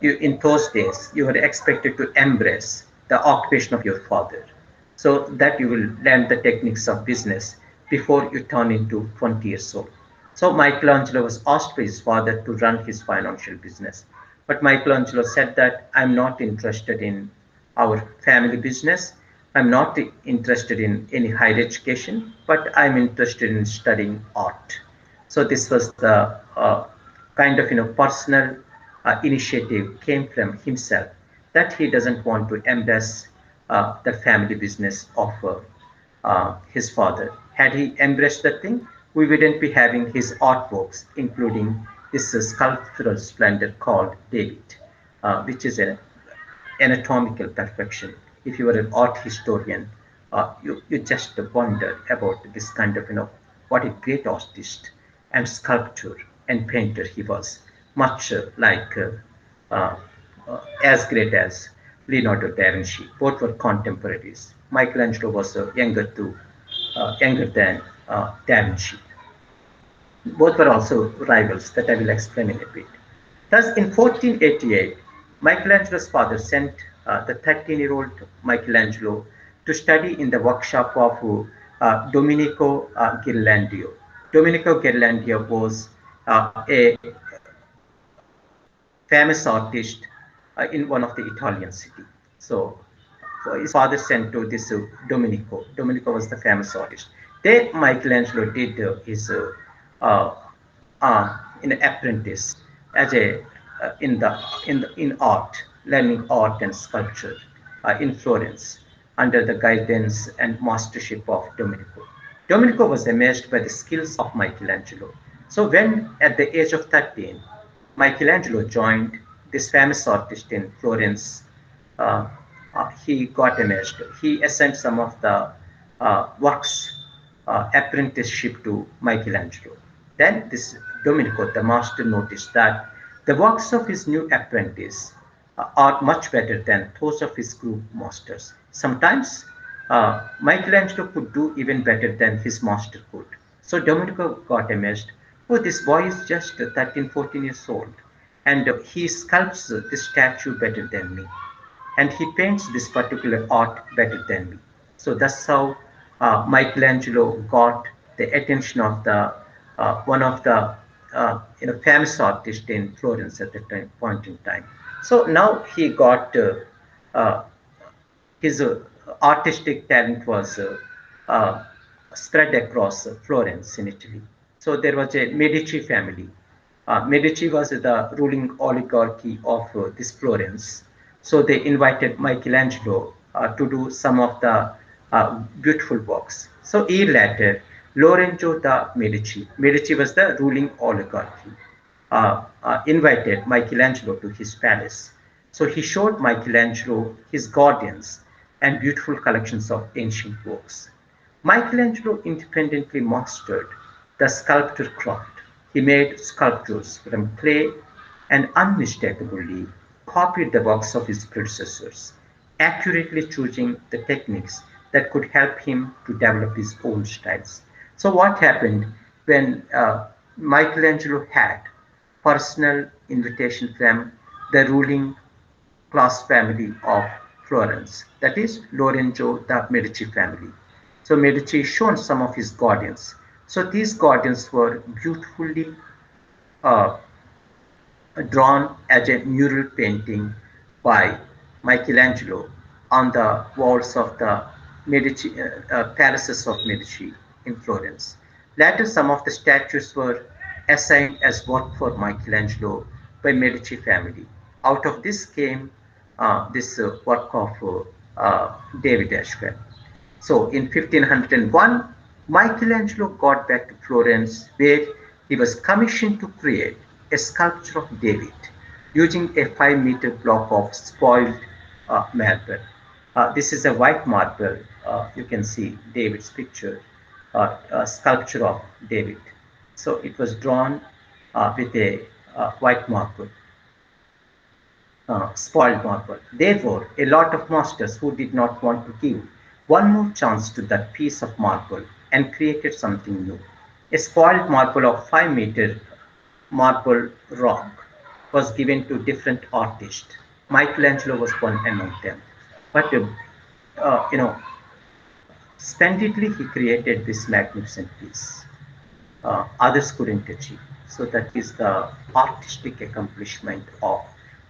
Speaker 1: in those days, you were expected to embrace the occupation of your father so that you will learn the techniques of business before you turn into 20 years old. So Michelangelo was asked by his father to run his financial business. But Michelangelo said that I'm not interested in our family business. I'm not interested in any higher education, but I'm interested in studying art. So this was the kind of personal initiative came from himself that he doesn't want to embrace the family business of his father. Had he embraced that thing, we wouldn't be having his artworks, including this sculptural splendor called David, which is an anatomical perfection. If you were an art historian, you just wonder about this kind of, what a great artist and sculptor and painter he was, much like as great as Leonardo da Vinci. Both were contemporaries. Michelangelo was younger than da Vinci. Both were also rivals that I will explain in a bit. Thus, in 1488, Michelangelo's father sent the 13-year-old Michelangelo to study in the workshop of Domenico Ghirlandaio. Domenico Ghirlandaio was a famous artist in one of the Italian city. So his father sent to this Domenico. Domenico was the famous artist. There, Michelangelo did his uh, in apprentice as a in art, learning art and sculpture in Florence under the guidance and mastership of Domenico. Domenico was amazed by the skills of Michelangelo. So when at the age of 13, Michelangelo joined this famous artist in Florence, uh, he got amazed. He assigned some of the works apprenticeship to Michelangelo. Then this Domenico, the master, noticed that the works of his new apprentice are much better than those of his group masters. Sometimes Michelangelo could do even better than his master could. So Domenico got amazed. Oh, this boy is just 13, 14 years old, and he sculpts this statue better than me, and he paints this particular art better than me. So that's how Michelangelo got the attention of the one of the famous artists in Florence at that point in time. So now he got uh, his artistic talent was spread across Florence in Italy. So there was a Medici family. Medici was the ruling oligarchy of this Florence. So they invited Michelangelo to do some of the beautiful works. So a year later, Lorenzo da Medici, Medici was the ruling oligarchy, invited Michelangelo to his palace. So he showed Michelangelo his guardians and beautiful collections of ancient works. Michelangelo independently mastered the sculptor craft. He made sculptures from clay and unmistakably copied the works of his predecessors, accurately choosing the techniques that could help him to develop his own styles. So, what happened when Michelangelo had personal invitation from the ruling class family of Florence, that is Lorenzo da Medici family. So Medici shown some of his guardians. So these guardians were beautifully uh, drawn as a mural painting by Michelangelo on the walls of the Medici, palaces of Medici in Florence. Later, some of the statues were assigned as work for Michelangelo by Medici family. Out of this came this work of David as well. So in 1501, Michelangelo got back to Florence where he was commissioned to create a sculpture of David using a 5-meter block of spoiled marble. This is a white marble. You can see David's picture, a sculpture of David. So it was drawn with a white marble, spoiled marble. Therefore, a lot of masters who did not want to give one more chance to that piece of marble and created something new. A spoiled marble of 5-meter marble rock was given to different artists. Michelangelo was one among them. But splendidly he created this magnificent piece. Others couldn't achieve. So that is the artistic accomplishment of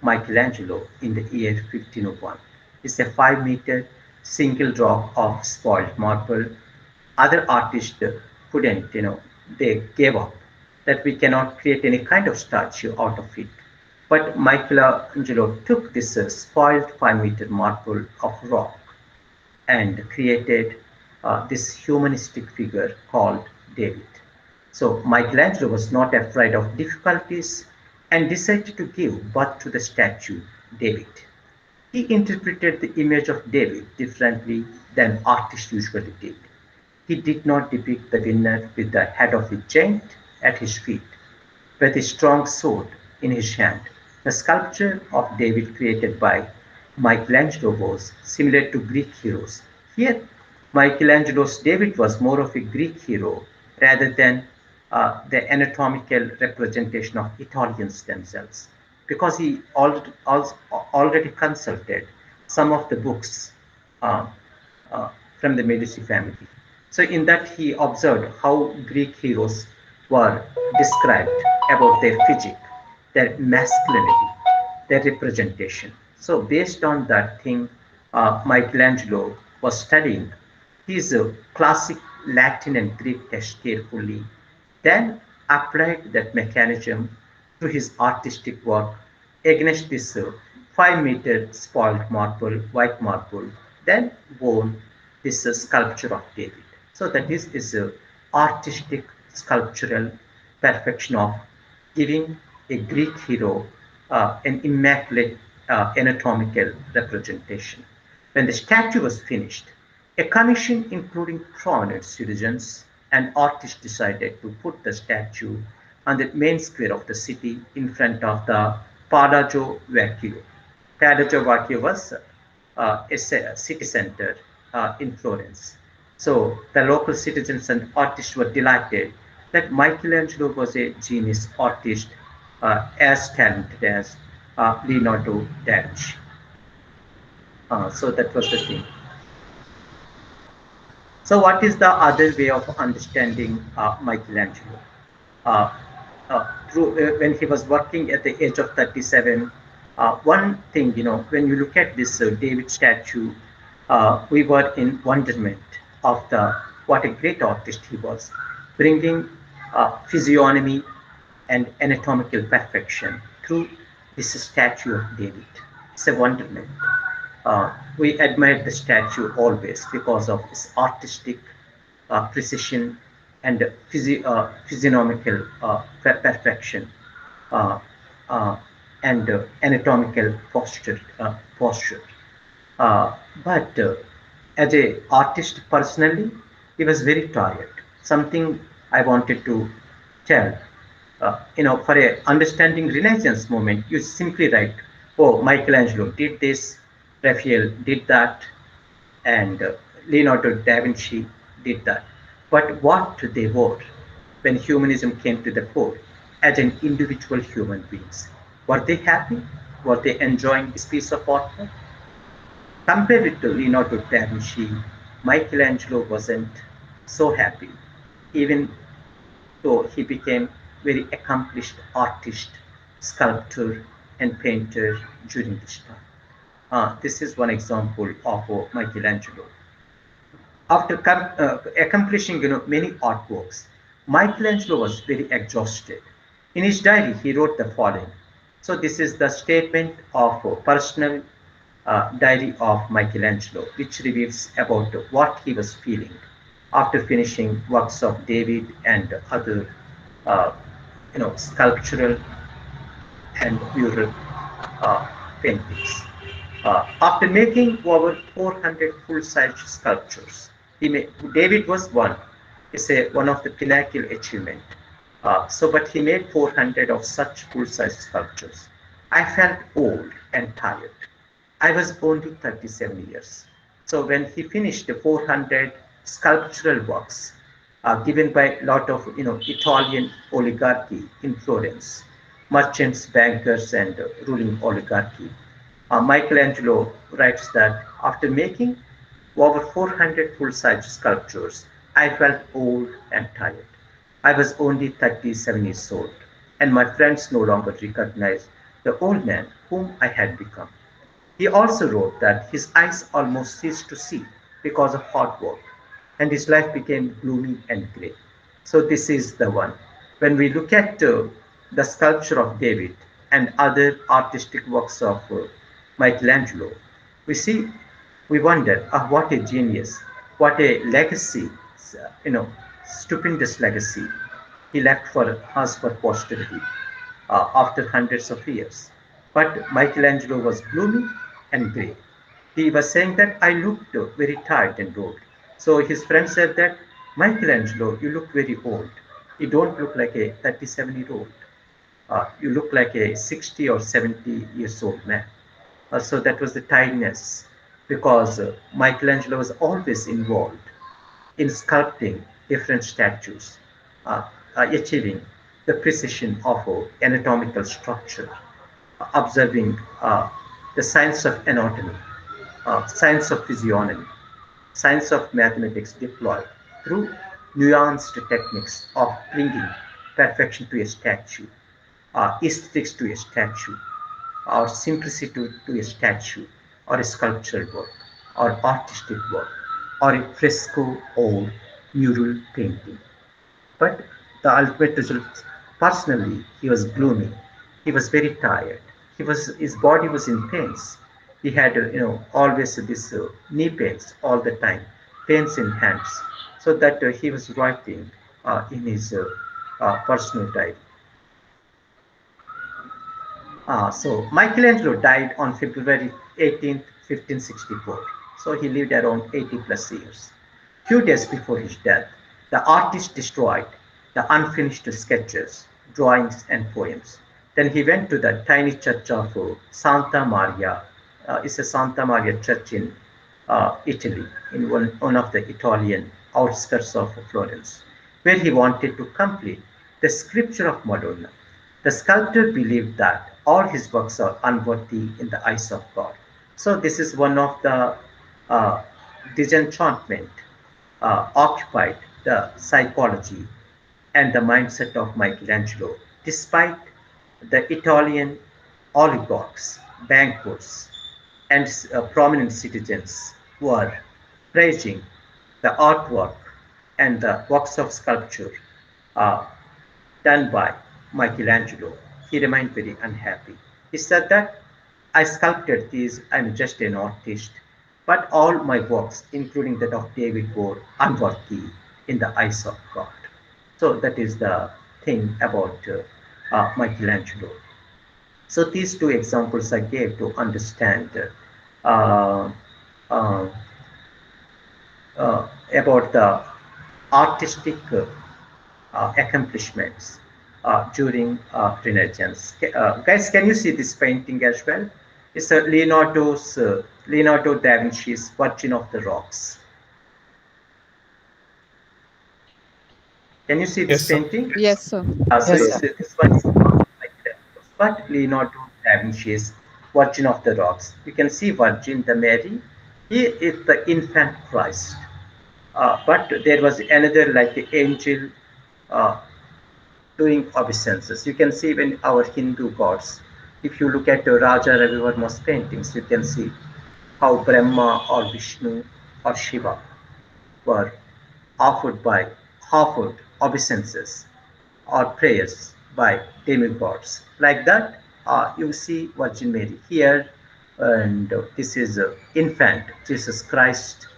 Speaker 1: Michelangelo in the year 1501. It's a 5-meter single rock of spoiled marble. Other artists couldn't, they gave up that we cannot create any kind of statue out of it. But Michelangelo took this spoiled 5-meter marble of rock and created this humanistic figure called David. So Michelangelo was not afraid of difficulties and decided to give birth to the statue David. He interpreted the image of David differently than artists usually did. He did not depict the winner with the head of a giant at his feet, with a strong sword in his hand. The sculpture of David created by Michelangelo was similar to Greek heroes. Here, Michelangelo's David was more of a Greek hero rather than the anatomical representation of Italians themselves, because he already consulted some of the books uh, uh, from the Medici family. So, in that, he observed how Greek heroes were described about their physique, their masculinity, their representation. So, based on that thing, Michelangelo was studying his classic Latin and Greek text carefully, then applied that mechanism to his artistic work against this 5-meter spoiled marble, white marble, then won this sculpture of David. So that is a artistic sculptural perfection of giving a Greek hero an immaculate anatomical representation. When the statue was finished, a commission including prominent citizens and artists decided to put the statue on the main square of the city in front of the Palazzo Vecchio. Palazzo Vecchio was a city center in Florence. So the local citizens and artists were delighted that Michelangelo was a genius artist as talented as Leonardo da Vinci. So that was the thing. So what is the other way of understanding Michelangelo? Uh, when he was working at the age of 37, one thing, when you look at this David statue, we were in wonderment of the what a great artist he was, bringing physiognomy and anatomical perfection through this statue of David. It's a wonderment. We admire the statue always because of its artistic precision and physiognomical perfection uh, uh, and anatomical posture. Uh, but as a artist personally, he was very tired. Something I wanted to tell. For a understanding Renaissance movement, you simply write, "Oh, Michelangelo did this, Raphael did that, and Leonardo da Vinci did that." But what they were when humanism came to the fore? as an individual human beings. Were they happy? Were they enjoying this piece of artwork? Compared it to Leonardo da Vinci, Michelangelo wasn't so happy, even though he became very accomplished artist, sculptor, and painter during this time. This is one example of Michelangelo. After accomplishing many artworks, Michelangelo was very exhausted. In his diary, he wrote the following. So this is the statement of personal diary of Michelangelo, which reveals about what he was feeling after finishing works of David and other, uh, sculptural and mural uh, paintings. After making over 400 full-size sculptures, David was one. It's one of the pinnacle achievement. But he made 400 of such full-size sculptures. I felt old and tired. I was only 37 years. So when he finished the 400 sculptural works given by a lot of Italian oligarchy in Florence, merchants, bankers, and ruling oligarchy, Michelangelo writes that after making over 400 full-size sculptures, I felt old and tired. I was only 37 years old, and my friends no longer recognized the old man whom I had become. He also wrote that his eyes almost ceased to see because of hard work, and his life became gloomy and grey. So, this is the one. When we look at the sculpture of David and other artistic works of Michelangelo, we see, we wonder, what a genius, what a legacy, you know, stupendous legacy he left for us for posterity after hundreds of years. But Michelangelo was gloomy and grey. He was saying that I looked very tired and old. So his friend said that Michelangelo, you look very old. You don't look like a 37-year-old. You look like a 60 or 70 years old man. So that was the tiredness because Michelangelo was always involved in sculpting different statues, uh, achieving the precision of anatomical structure, observing the science of anatomy, science of physiognomy, science of mathematics deployed through nuanced techniques of bringing perfection to a statue, aesthetics to a statue, or simplicity to a statue, or a sculptural work, or artistic work, or a fresco or mural painting. But the ultimate result, personally, he was gloomy. He was very tired. His body was in pains. He had, always this knee pains all the time, pains in hands, so that he was writing in his personal diary. So Michelangelo died on February 18th, 1564. So he lived around 80 plus years. Few days before his death, the artist destroyed the unfinished sketches, drawings, and poems. Then he went to the tiny church of Santa Maria. It's a Santa Maria church in Italy, in one of the Italian outskirts of Florence, where he wanted to complete the scripture of Madonna. The sculptor believed that all his works are unworthy in the eyes of God. So this is one of the uh, disenchantment occupied the psychology and the mindset of Michelangelo, despite the Italian oligarchs, bankers, and prominent citizens who are praising the artwork and the works of sculpture uh, done by Michelangelo. He remained very unhappy. He said that I sculpted these, I'm just an artist, but all my works, including that of David, were unworthy in the eyes of God. So that is the thing about Michelangelo. So these two examples I gave to understand uh, uh, about the artistic accomplishments during Renaissance. Guys, can you see this painting as well? It's Leonardo da Vinci's Virgin of the Rocks. Can you see this
Speaker 3: Yes, sir.
Speaker 1: painting?
Speaker 4: Yes, sir.
Speaker 1: So
Speaker 2: Yes,
Speaker 1: you
Speaker 2: sir.
Speaker 1: see this one is not like that. But Leonardo da Vinci's Virgin of the Rocks. You can see Virgin, the Mary. He is the infant Christ. But there was another like the angel uh, doing obeisances. You can see when our Hindu gods, if you look at Raja Ravi Verma's paintings, you can see how Brahma or Vishnu or Shiva were offered by offered obeisances or prayers by demigods. Like that, you see Virgin Mary here, and this is infant Jesus Christ.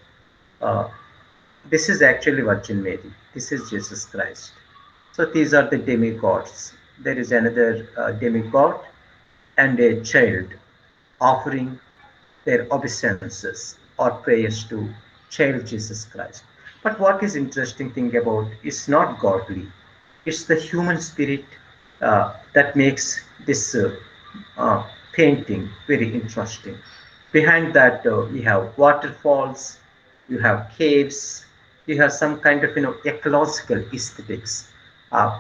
Speaker 1: Uh, this is actually Virgin Mary. This is Jesus Christ. So these are the demigods. There is another demigod and a child offering their obeisances or prayers to child Jesus Christ. But what is interesting thing about it's not godly. It's the human spirit that makes this uh, painting very interesting. Behind that, you have waterfalls, you have caves, you have some kind of ecological aesthetics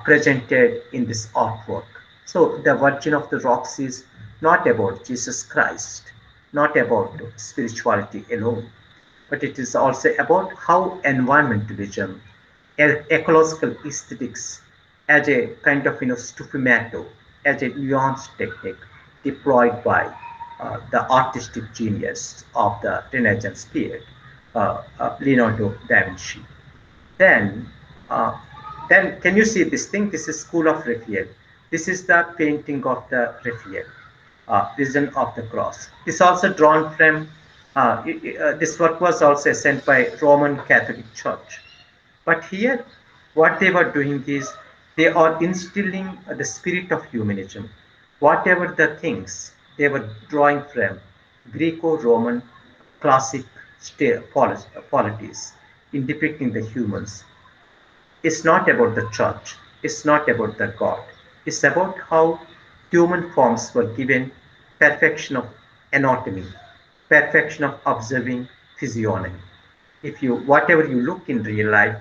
Speaker 1: presented in this artwork. So the Virgin of the Rocks is not about Jesus Christ, not about spirituality alone, but it is also about how environmentalism, ecological aesthetics, as a kind of sfumato, as a nuanced technique deployed by the artistic genius of the Renaissance period, Leonardo da Vinci. Then, uh, then can you see this thing? This is School of Raphael. This is the painting of the Raphael, Vision of the Cross. This also drawn from. This work was also sent by Roman Catholic Church. But here, what they were doing is they are instilling the spirit of humanism. Whatever the things they were drawing from Greco-Roman classic polities in depicting the humans. It's not about the church. It's not about the God. It's about how human forms were given perfection of anatomy, perfection of observing physiognomy. If you whatever you look in real life,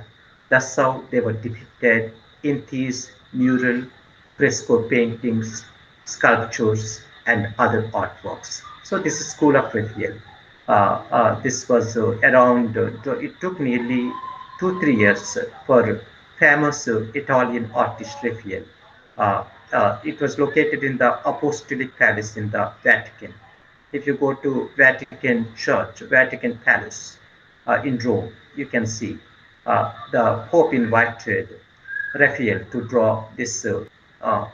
Speaker 1: that's how they were depicted in these mural, fresco paintings, sculptures, and other artworks. So this is School of Raphael. This was around. It took nearly 2 3 years for famous Italian artist Raphael. Uh, it was located in the Apostolic Palace in the Vatican. If you go to Vatican Church, Vatican Palace in Rome, you can see the Pope invited Raphael to draw this uh,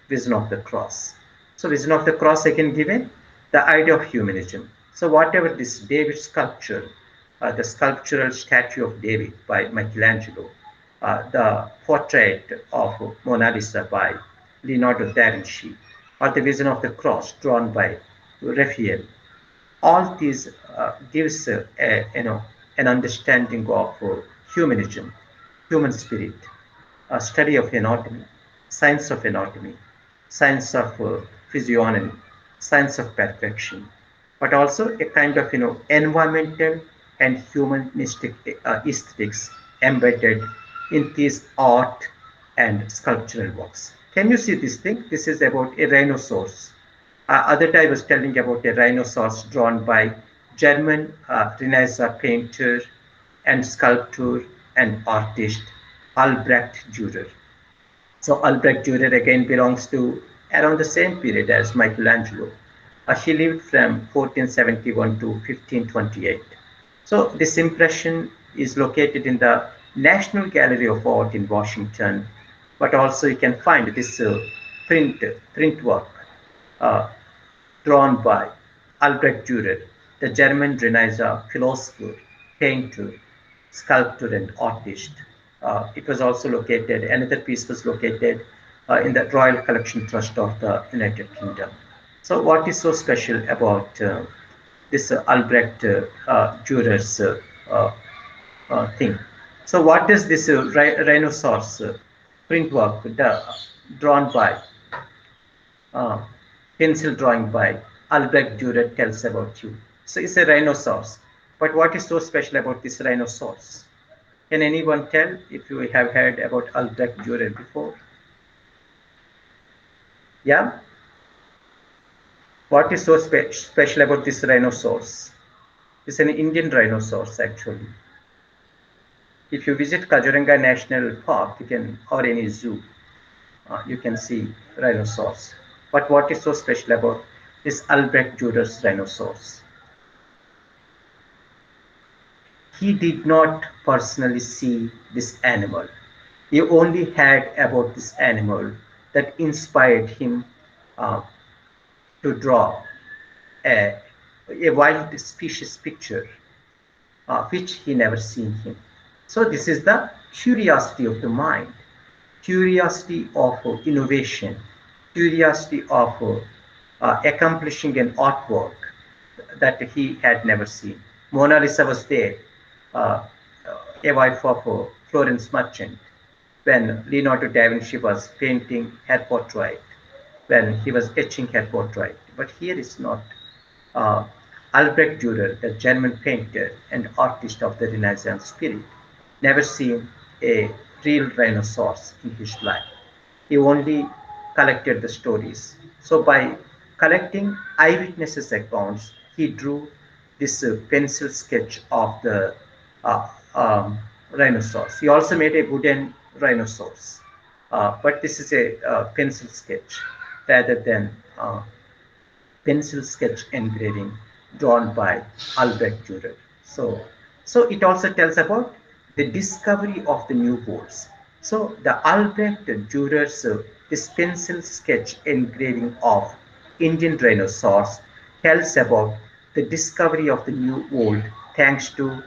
Speaker 1: vision of the cross. So, vision of the cross again given the idea of humanism. So, whatever this David sculpture, the sculptural statue of David by Michelangelo, the portrait of Mona Lisa by Leonardo da Vinci, or the vision of the cross drawn by Raphael, all these gives an understanding of humanism, human spirit, a study of anatomy, science of physiognomy, science of perfection, but also a kind of environmental and humanistic aesthetics embedded in these art and sculptural works. Can you see this thing? This is about a rhinoceros. Other day I was telling about a rhinoceros drawn by German Renaissance painter and sculptor and artist Albrecht Dürer. So Albrecht Dürer again belongs to around the same period as Michelangelo. He lived from 1471 to 1528. So this impression is located in the National Gallery of Art in Washington, but also you can find this print print work uh, drawn by Albrecht Dürer, the German Renaissance philosopher, painter, sculptor, and artist. It was also located, another piece was located in the Royal Collection Trust of the United Kingdom. So, what is so special about this Albrecht Dürer's uh, thing? So, what is this rhinoceros print work drawn by uh, pencil drawing by Albrecht Dürer tells about you. So it's a rhinoceros. But what is so special about this rhinoceros? Can anyone tell if you have heard about Albrecht Dürer before? Yeah? What is so special about this rhinoceros? It's an Indian rhinoceros actually. If you visit Kaziranga National Park, you can, or any zoo, you can see rhinoceros. But what is so special about this Albrecht Dürer's rhinoceros? He did not personally see this animal. He only had about this animal that inspired him uh, to draw a, a wild species picture which he never seen him. So this is the curiosity of the mind, curiosity of innovation, curiosity of accomplishing an artwork that he had never seen. Mona Lisa was there, uh, a wife of Florence Merchant, when Leonardo da Vinci was painting her portrait, when he was etching her portrait. But here is not. Uh, Albrecht Dürer, the German painter and artist of the Renaissance period, never seen a real rhinoceros in his life. He only collected the stories. So by collecting eyewitnesses' accounts, he drew this pencil sketch of the uh, um, rhinoceros. He also made a wooden rhinoceros, but this is a pencil sketch rather than pencil sketch engraving drawn by Albrecht Dürer. So it also tells about the discovery of the new worlds. So the Albrecht Dürer's this pencil sketch engraving of Indian rhinoceros tells about the discovery of the new world thanks to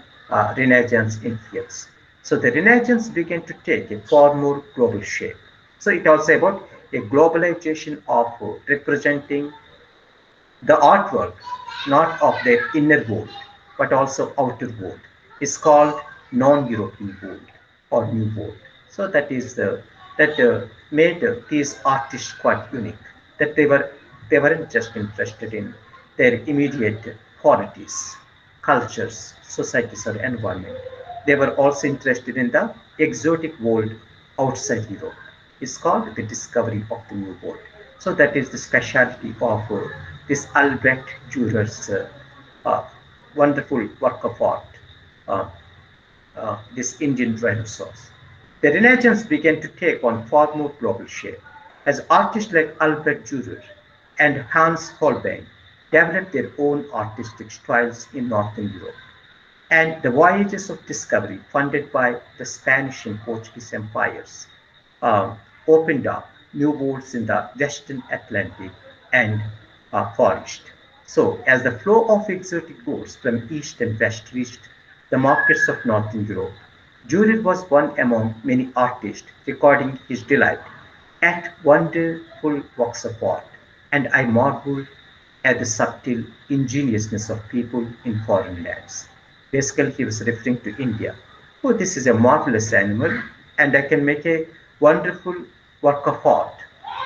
Speaker 1: Renaissance influence. So the Renaissance began to take a far more global shape. So it also about a globalization of representing the artwork, not of their inner world, but also outer world, is called non-European world or New World. So that is that made these artists quite unique. That they weren't just interested in their immediate qualities, cultures, societies, or environment. They were also interested in the exotic world outside Europe. It's called the discovery of the new world. So that is the specialty of this Albrecht Dürer's uh, wonderful work of art, uh, this Indian Renaissance. The Renaissance began to take on far more global shape as artists like Albrecht Dürer and Hans Holbein developed their own artistic styles in Northern Europe. And the voyages of discovery, funded by the Spanish and Portuguese empires, uh, opened up new worlds in the Western Atlantic and Far East. So, as the flow of exotic goods from East and West reached the markets of Northern Europe, Dürer was one among many artists recording his delight at wonderful works of art, and I marveled at the subtle ingenuousness of people in foreign lands. Basically, he was referring to India. Oh, this is a marvelous animal, and I can make a wonderful work of art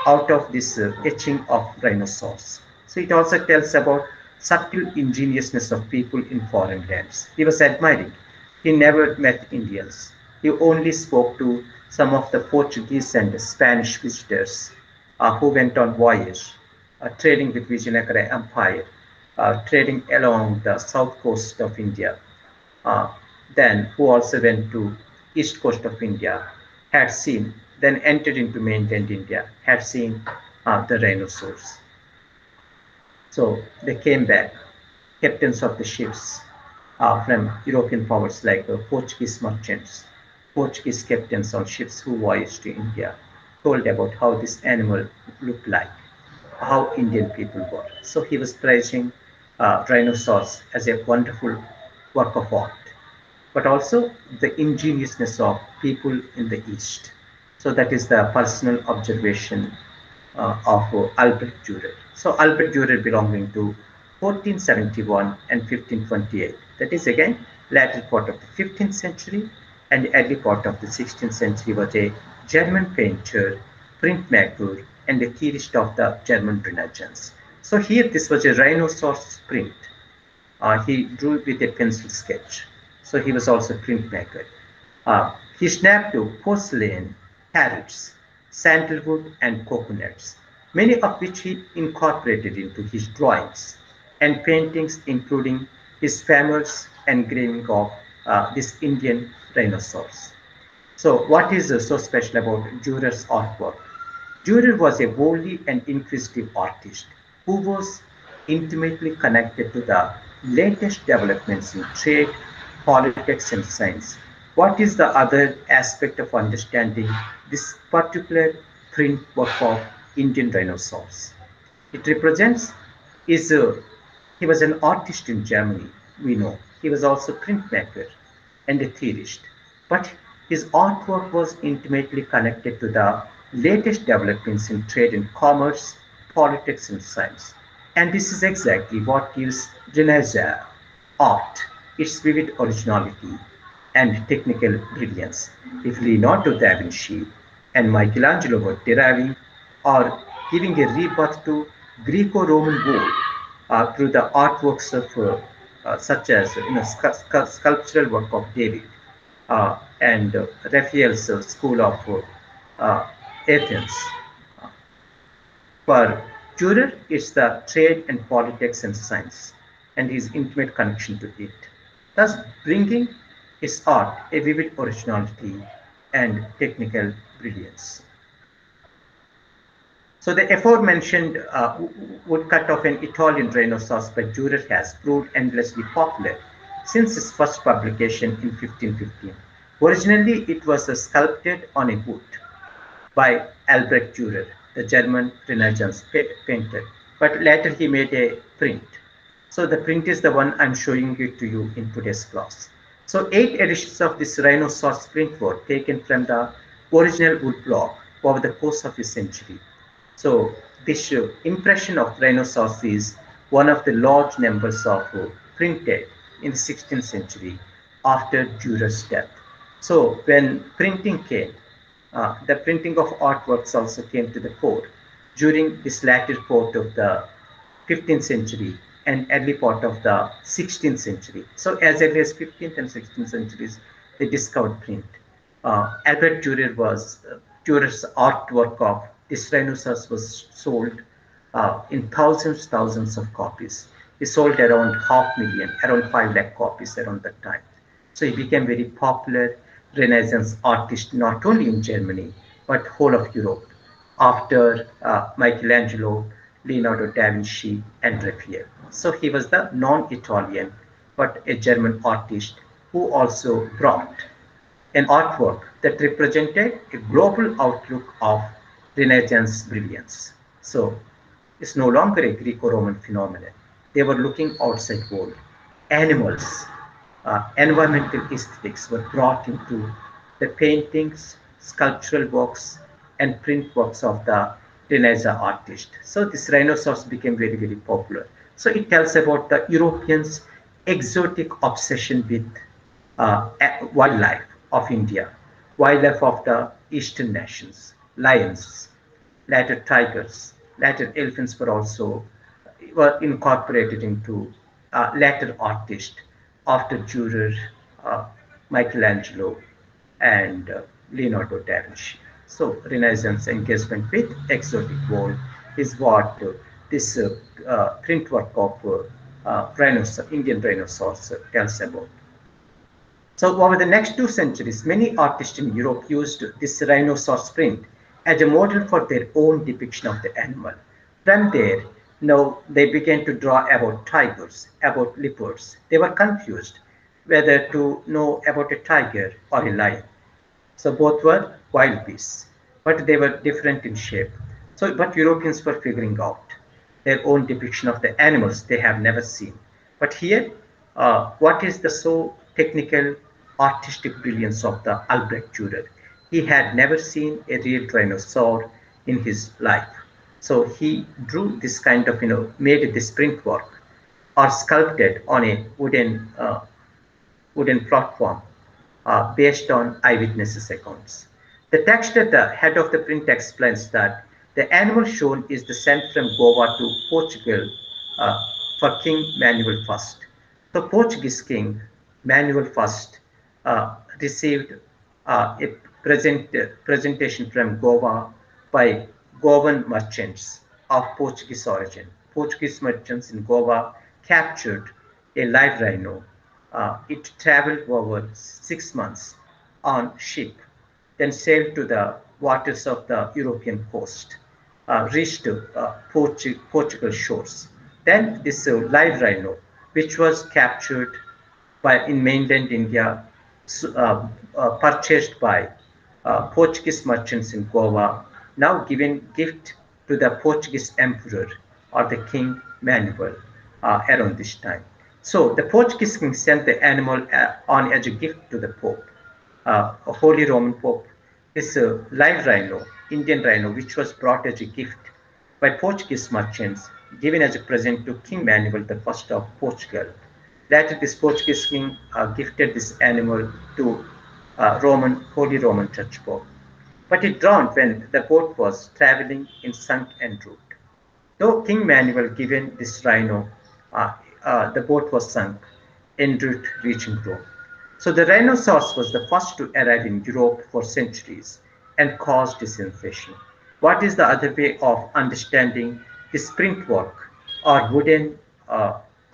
Speaker 1: out of this etching of rhinoceros. So it also tells about subtle ingenuousness of people in foreign lands. He was admiring. He never met Indians. He only spoke to some of the Portuguese and Spanish visitors who went on voyage, trading with Vijayanagara Empire, trading along the south coast of India, uh, then who also went to east coast of India, had seen, then entered into mainland India, had seen the rhinoceros. So they came back, captains of the ships from European powers like Portuguese merchants, Portuguese captains on ships who voyaged to India, told about how this animal looked like, how Indian people were. So he was praising rhinoceros as a wonderful work of art, but also the ingenuousness of people in the East. So that is the personal observation of Albert Dürer. So Albert Dürer belonging to 1471 and 1528. That is again latter part of the 15th century and early part of the 16th century was a German painter, printmaker, and a theorist of the German Renaissance. So here this was a rhinoceros print. He drew with a pencil sketch. So he was also a printmaker. He snapped porcelain, parrots, sandalwood, and coconuts, many of which he incorporated into his drawings and paintings, including his famous engraving of this Indian rhinoceros. So, what is so special about Durer's artwork? Durer was a boldly and inquisitive artist who was intimately connected to the latest developments in trade, politics, and science. What is the other aspect of understanding this particular print work of Indian rhinoceros? It represents is he was an artist in Germany, we know. He was also a printmaker and a theorist. But his artwork was intimately connected to the latest developments in trade and commerce, politics and science. And this is exactly what gives Renaissance art its vivid originality and technical brilliance. If Leonardo da Vinci and Michelangelo were deriving or giving a rebirth to Greco-Roman world through the artworks of such as sculptural work of David and Raphael's school of uh, Athens. For Durer, it's the trade and politics and science and his intimate connection to it, thus bringing his art a vivid originality and technical brilliance. So the aforementioned woodcut of an Italian rhinoceros by Durer has proved endlessly popular since its first publication in 1515. Originally, it was sculpted on a wood by Albrecht Durer, the German Renaissance painter, but later he made a print. So the print is the one I'm showing it to you in today's class. So 8 editions of this rhinoceros print were taken from the original wood block over the course of a century. So this impression of rhinoceros is one of the large numbers of printed in the 16th century after Durer's death. So when printing came, the printing of artworks also came to the fore during this latter part of the 15th century and early part of the 16th century. So as early as 15th and 16th centuries, they discovered print. Albert Durer's artwork of this rhinoceros was sold in thousands of copies. He sold around 500,000, around 5 lakh copies around that time. So he became very popular Renaissance artist not only in Germany but whole of Europe after Michelangelo, Leonardo da Vinci, and Raphael. So he was the non-Italian but a German artist who also brought an artwork that represented a global outlook of Renaissance brilliance. So it's no longer a Greco-Roman phenomenon. They were looking outside world. Animals, environmental aesthetics were brought into the paintings, sculptural works, and print works of the Renaissance artist. So this rhinoceros became very popular. So it tells about the Europeans' exotic obsession with wildlife of India, wildlife of the eastern nations, lions, later tigers, later elephants were incorporated into later artists after Durer, uh, Michelangelo, and Leonardo da Vinci. So Renaissance engagement with exotic world is what this print work of Indian rhinoceros tells about. So over the next 2 centuries, many artists in Europe used this rhinoceros print as a model for their own depiction of the animal. From there, now they began to draw about tigers, about leopards. They were confused whether to know about a tiger or a lion. So both were wild beasts, but they were different in shape. So, but Europeans were figuring out their own depiction of the animals they have never seen. But here, what is the so technical, artistic brilliance of the Albrecht Dürer? He had never seen a real dinosaur in his life. So he drew this kind of, made this print work or sculpted on a wooden platform based on eyewitnesses' accounts. The text at the head of the print explains that the animal shown is the sent from Goa to Portugal uh, for King Manuel I. The Portuguese king Manuel I received a presentation from Goa by Goan merchants of Portuguese origin. Portuguese merchants in Goa captured a live rhino. It traveled over 6 months on ship, then sailed to the waters of the European coast, reached Portugal shores. Then this live rhino, which was captured by in mainland India, purchased by Portuguese merchants in Goa, now given gift to the Portuguese emperor or the King Manuel around this time. So the Portuguese king sent the animal on as a gift to the Pope, Holy Roman Pope. This live rhino, Indian rhino, which was brought as a gift by Portuguese merchants, given as a present to King Manuel I of Portugal. Later, this Portuguese king gifted this animal to Holy Roman Church Pope. But it drowned when the boat was traveling in sunk en route. Though King Manuel given this rhino, the boat was sunk en route reaching Rome. So the rhinoceros was the first to arrive in Europe for centuries and caused this sensation. What is the other way of understanding this print work or wooden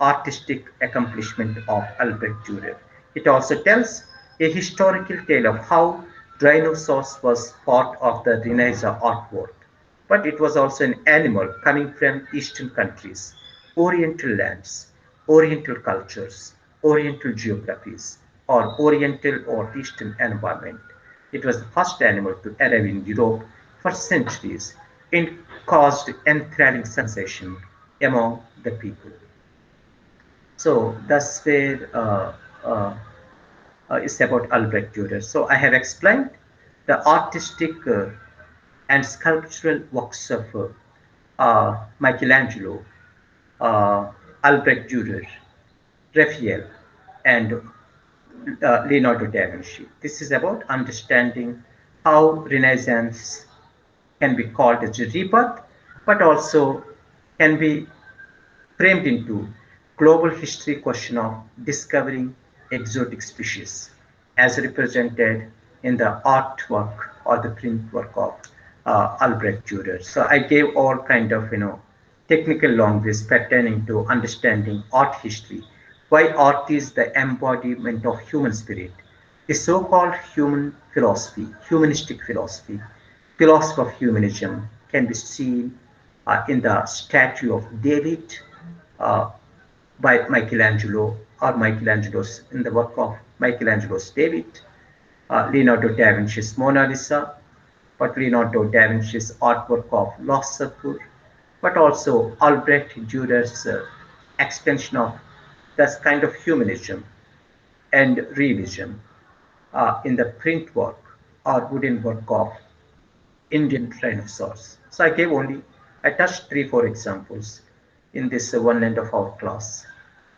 Speaker 1: artistic accomplishment of Albrecht Dürer? It also tells a historical tale of how rhinoceros was part of the Renaissance artwork, but it was also an animal coming from Eastern countries, Oriental lands, Oriental cultures, Oriental geographies, or Oriental or Eastern environment. It was the first animal to arrive in Europe for centuries and caused enthralling sensation among the people. So that's where it's about Albrecht Dürer. So I have explained the artistic and sculptural works of Michelangelo, uh, Albrecht Dürer, Raphael, and Leonardo da Vinci. This is about understanding how Renaissance can be called as a rebirth, but also can be framed into global history question of discovering exotic species as represented in the artwork or the print work of Albrecht Dürer. So I gave all kind of technical language pertaining to understanding art history, why art is the embodiment of human spirit, the so-called human philosophy, humanistic philosophy, philosophy of humanism can be seen in the statue of David uh, by Michelangelo or Michelangelo's in the work of Michelangelo's David, Leonardo da Vinci's Mona Lisa, but Leonardo da Vinci's artwork of Lost Supper, but also Albrecht Dürer's extension of this kind of humanism and realism in the print work or wooden work of Indian dinosaurs. So I touched 3, 4 examples in this one end of our class.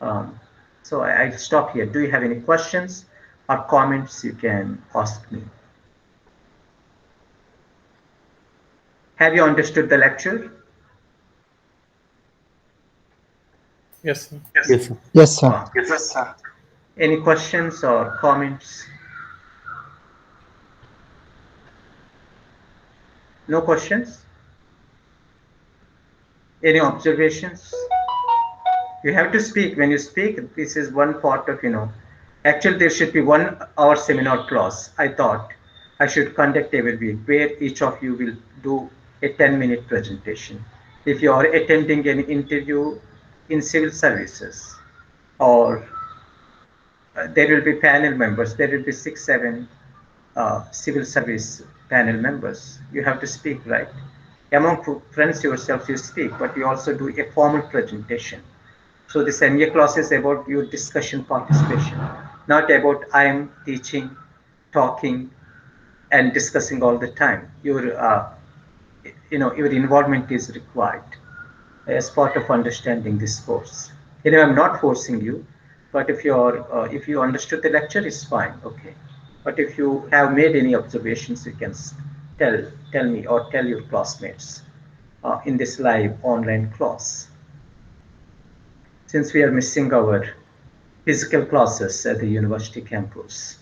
Speaker 1: Um, so I'll stop here. Do you have any questions or comments you can ask me? Have you understood the lecture?
Speaker 3: Yes, sir.
Speaker 4: Yes, sir.
Speaker 2: Yes, sir.
Speaker 4: Yes, sir.
Speaker 1: Any questions or comments? No questions? Any observations? You have to speak. When you speak, this is one part of, actually there should be 1 hour seminar class. I thought I should conduct every week where each of you will do a 10-minute presentation. If you are attending an interview in civil services or there will be panel members, there will be 6, 7 civil service panel members. You have to speak, right? Among friends yourself, you speak, but you also do a formal presentation. So this MA class is about your discussion participation, not about I am teaching, talking, and discussing all the time. Your involvement is required as part of understanding this course. I'm not forcing you, but if you understood the lecture, it's fine, okay. But if you have made any observations, you can tell tell me or tell your classmates in this live online class. Since we are missing our physical classes at the university campus.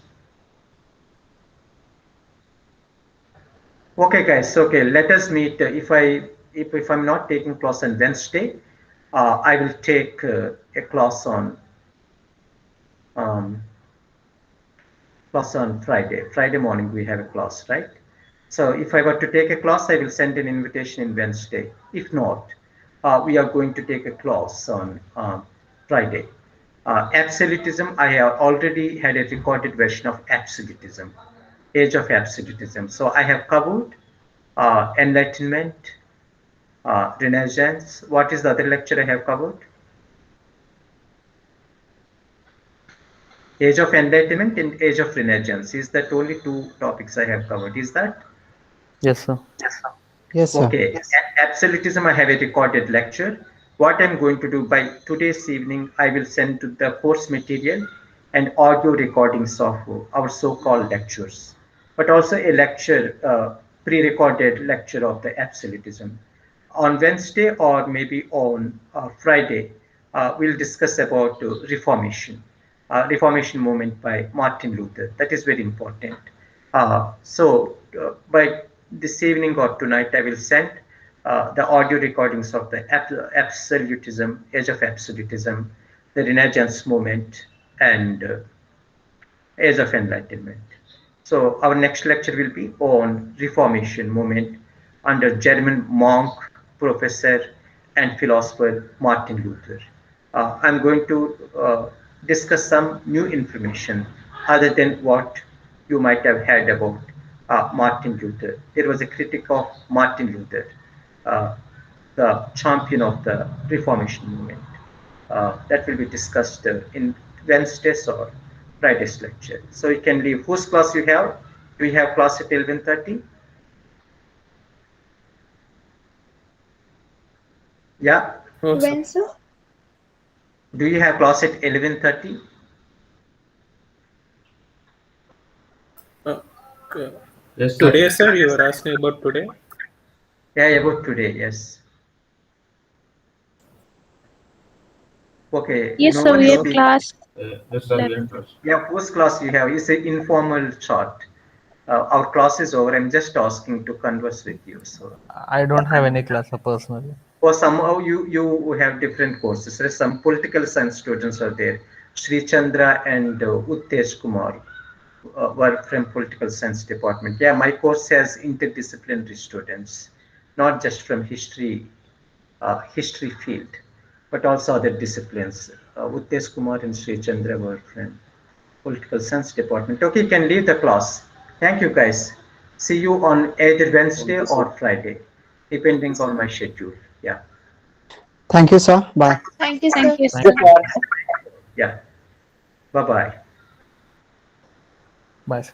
Speaker 1: Okay, guys. Okay, let us meet. If I'm not taking class on Wednesday, I will take a um, class on Friday. Friday morning we have a class, right? So if I were to take a class, I will send an invitation in Wednesday. If not, we are going to take a class on Friday. Absolutism, I have already had a recorded version of absolutism, age of absolutism. So I have covered enlightenment, Renaissance. What is the other lecture I have covered? Age of Enlightenment and Age of Renaissance. Is that only two topics I have covered? Is that?
Speaker 4: Yes, sir.
Speaker 2: Yes, sir.
Speaker 1: Okay. Absolutism, I have a recorded lecture. What I'm going to do by today's evening, I will send to the course material and audio recordings of our so-called lectures, but also a lecture, pre-recorded lecture of the absolutism. On Wednesday or maybe on Friday, we'll discuss about Reformation movement by Martin Luther. That is very important. By this evening or tonight, I will send the audio recordings of the absolutism, age of absolutism, the Renaissance movement, and age of enlightenment. So our next lecture will be on Reformation movement under German monk, professor, and philosopher Martin Luther. I'm going to discuss some new information other than what you might have heard about Martin Luther. There was a critic of Martin Luther, uh, the champion of the Reformation movement. That will be discussed in Wednesday's or Friday's lecture. So you can leave. Whose class you have? Do you have class at 11:30? Yeah.
Speaker 3: No, sir.
Speaker 5: When, sir?
Speaker 1: Do you have class at 11:30?
Speaker 3: Uh, okay.
Speaker 6: Yes, sir.
Speaker 3: Today, sir, you were asking about today.
Speaker 1: Yeah, about today. Yes. Okay.
Speaker 5: Yes,
Speaker 1: No
Speaker 5: sir,
Speaker 1: one
Speaker 5: we
Speaker 1: is
Speaker 5: have
Speaker 1: speaking.
Speaker 5: class.
Speaker 6: Yes, sir.
Speaker 5: 11.
Speaker 1: Yeah, whose class you have? It's an informal chat. Our class is over. I'm just asking to converse with you. So,
Speaker 4: I don't have any class, sir, personally.
Speaker 1: or somehow you have different courses. There's some political science students are there. Sri Chandra and Uttesh Kumar were from political science department. Yeah, my course has interdisciplinary students, not just from history field, but also other disciplines. Uttesh Kumar and Sri Chandra were from political science department. Okay, you can leave the class. Thank you, guys. See you on either Wednesday or Friday, depending on my schedule. Yeah,
Speaker 2: Thank you, sir. Bye.
Speaker 5: Thank you,
Speaker 4: Thank
Speaker 5: sir.
Speaker 4: you, sir.
Speaker 1: yeah. Bye bye.
Speaker 4: Bye, sir.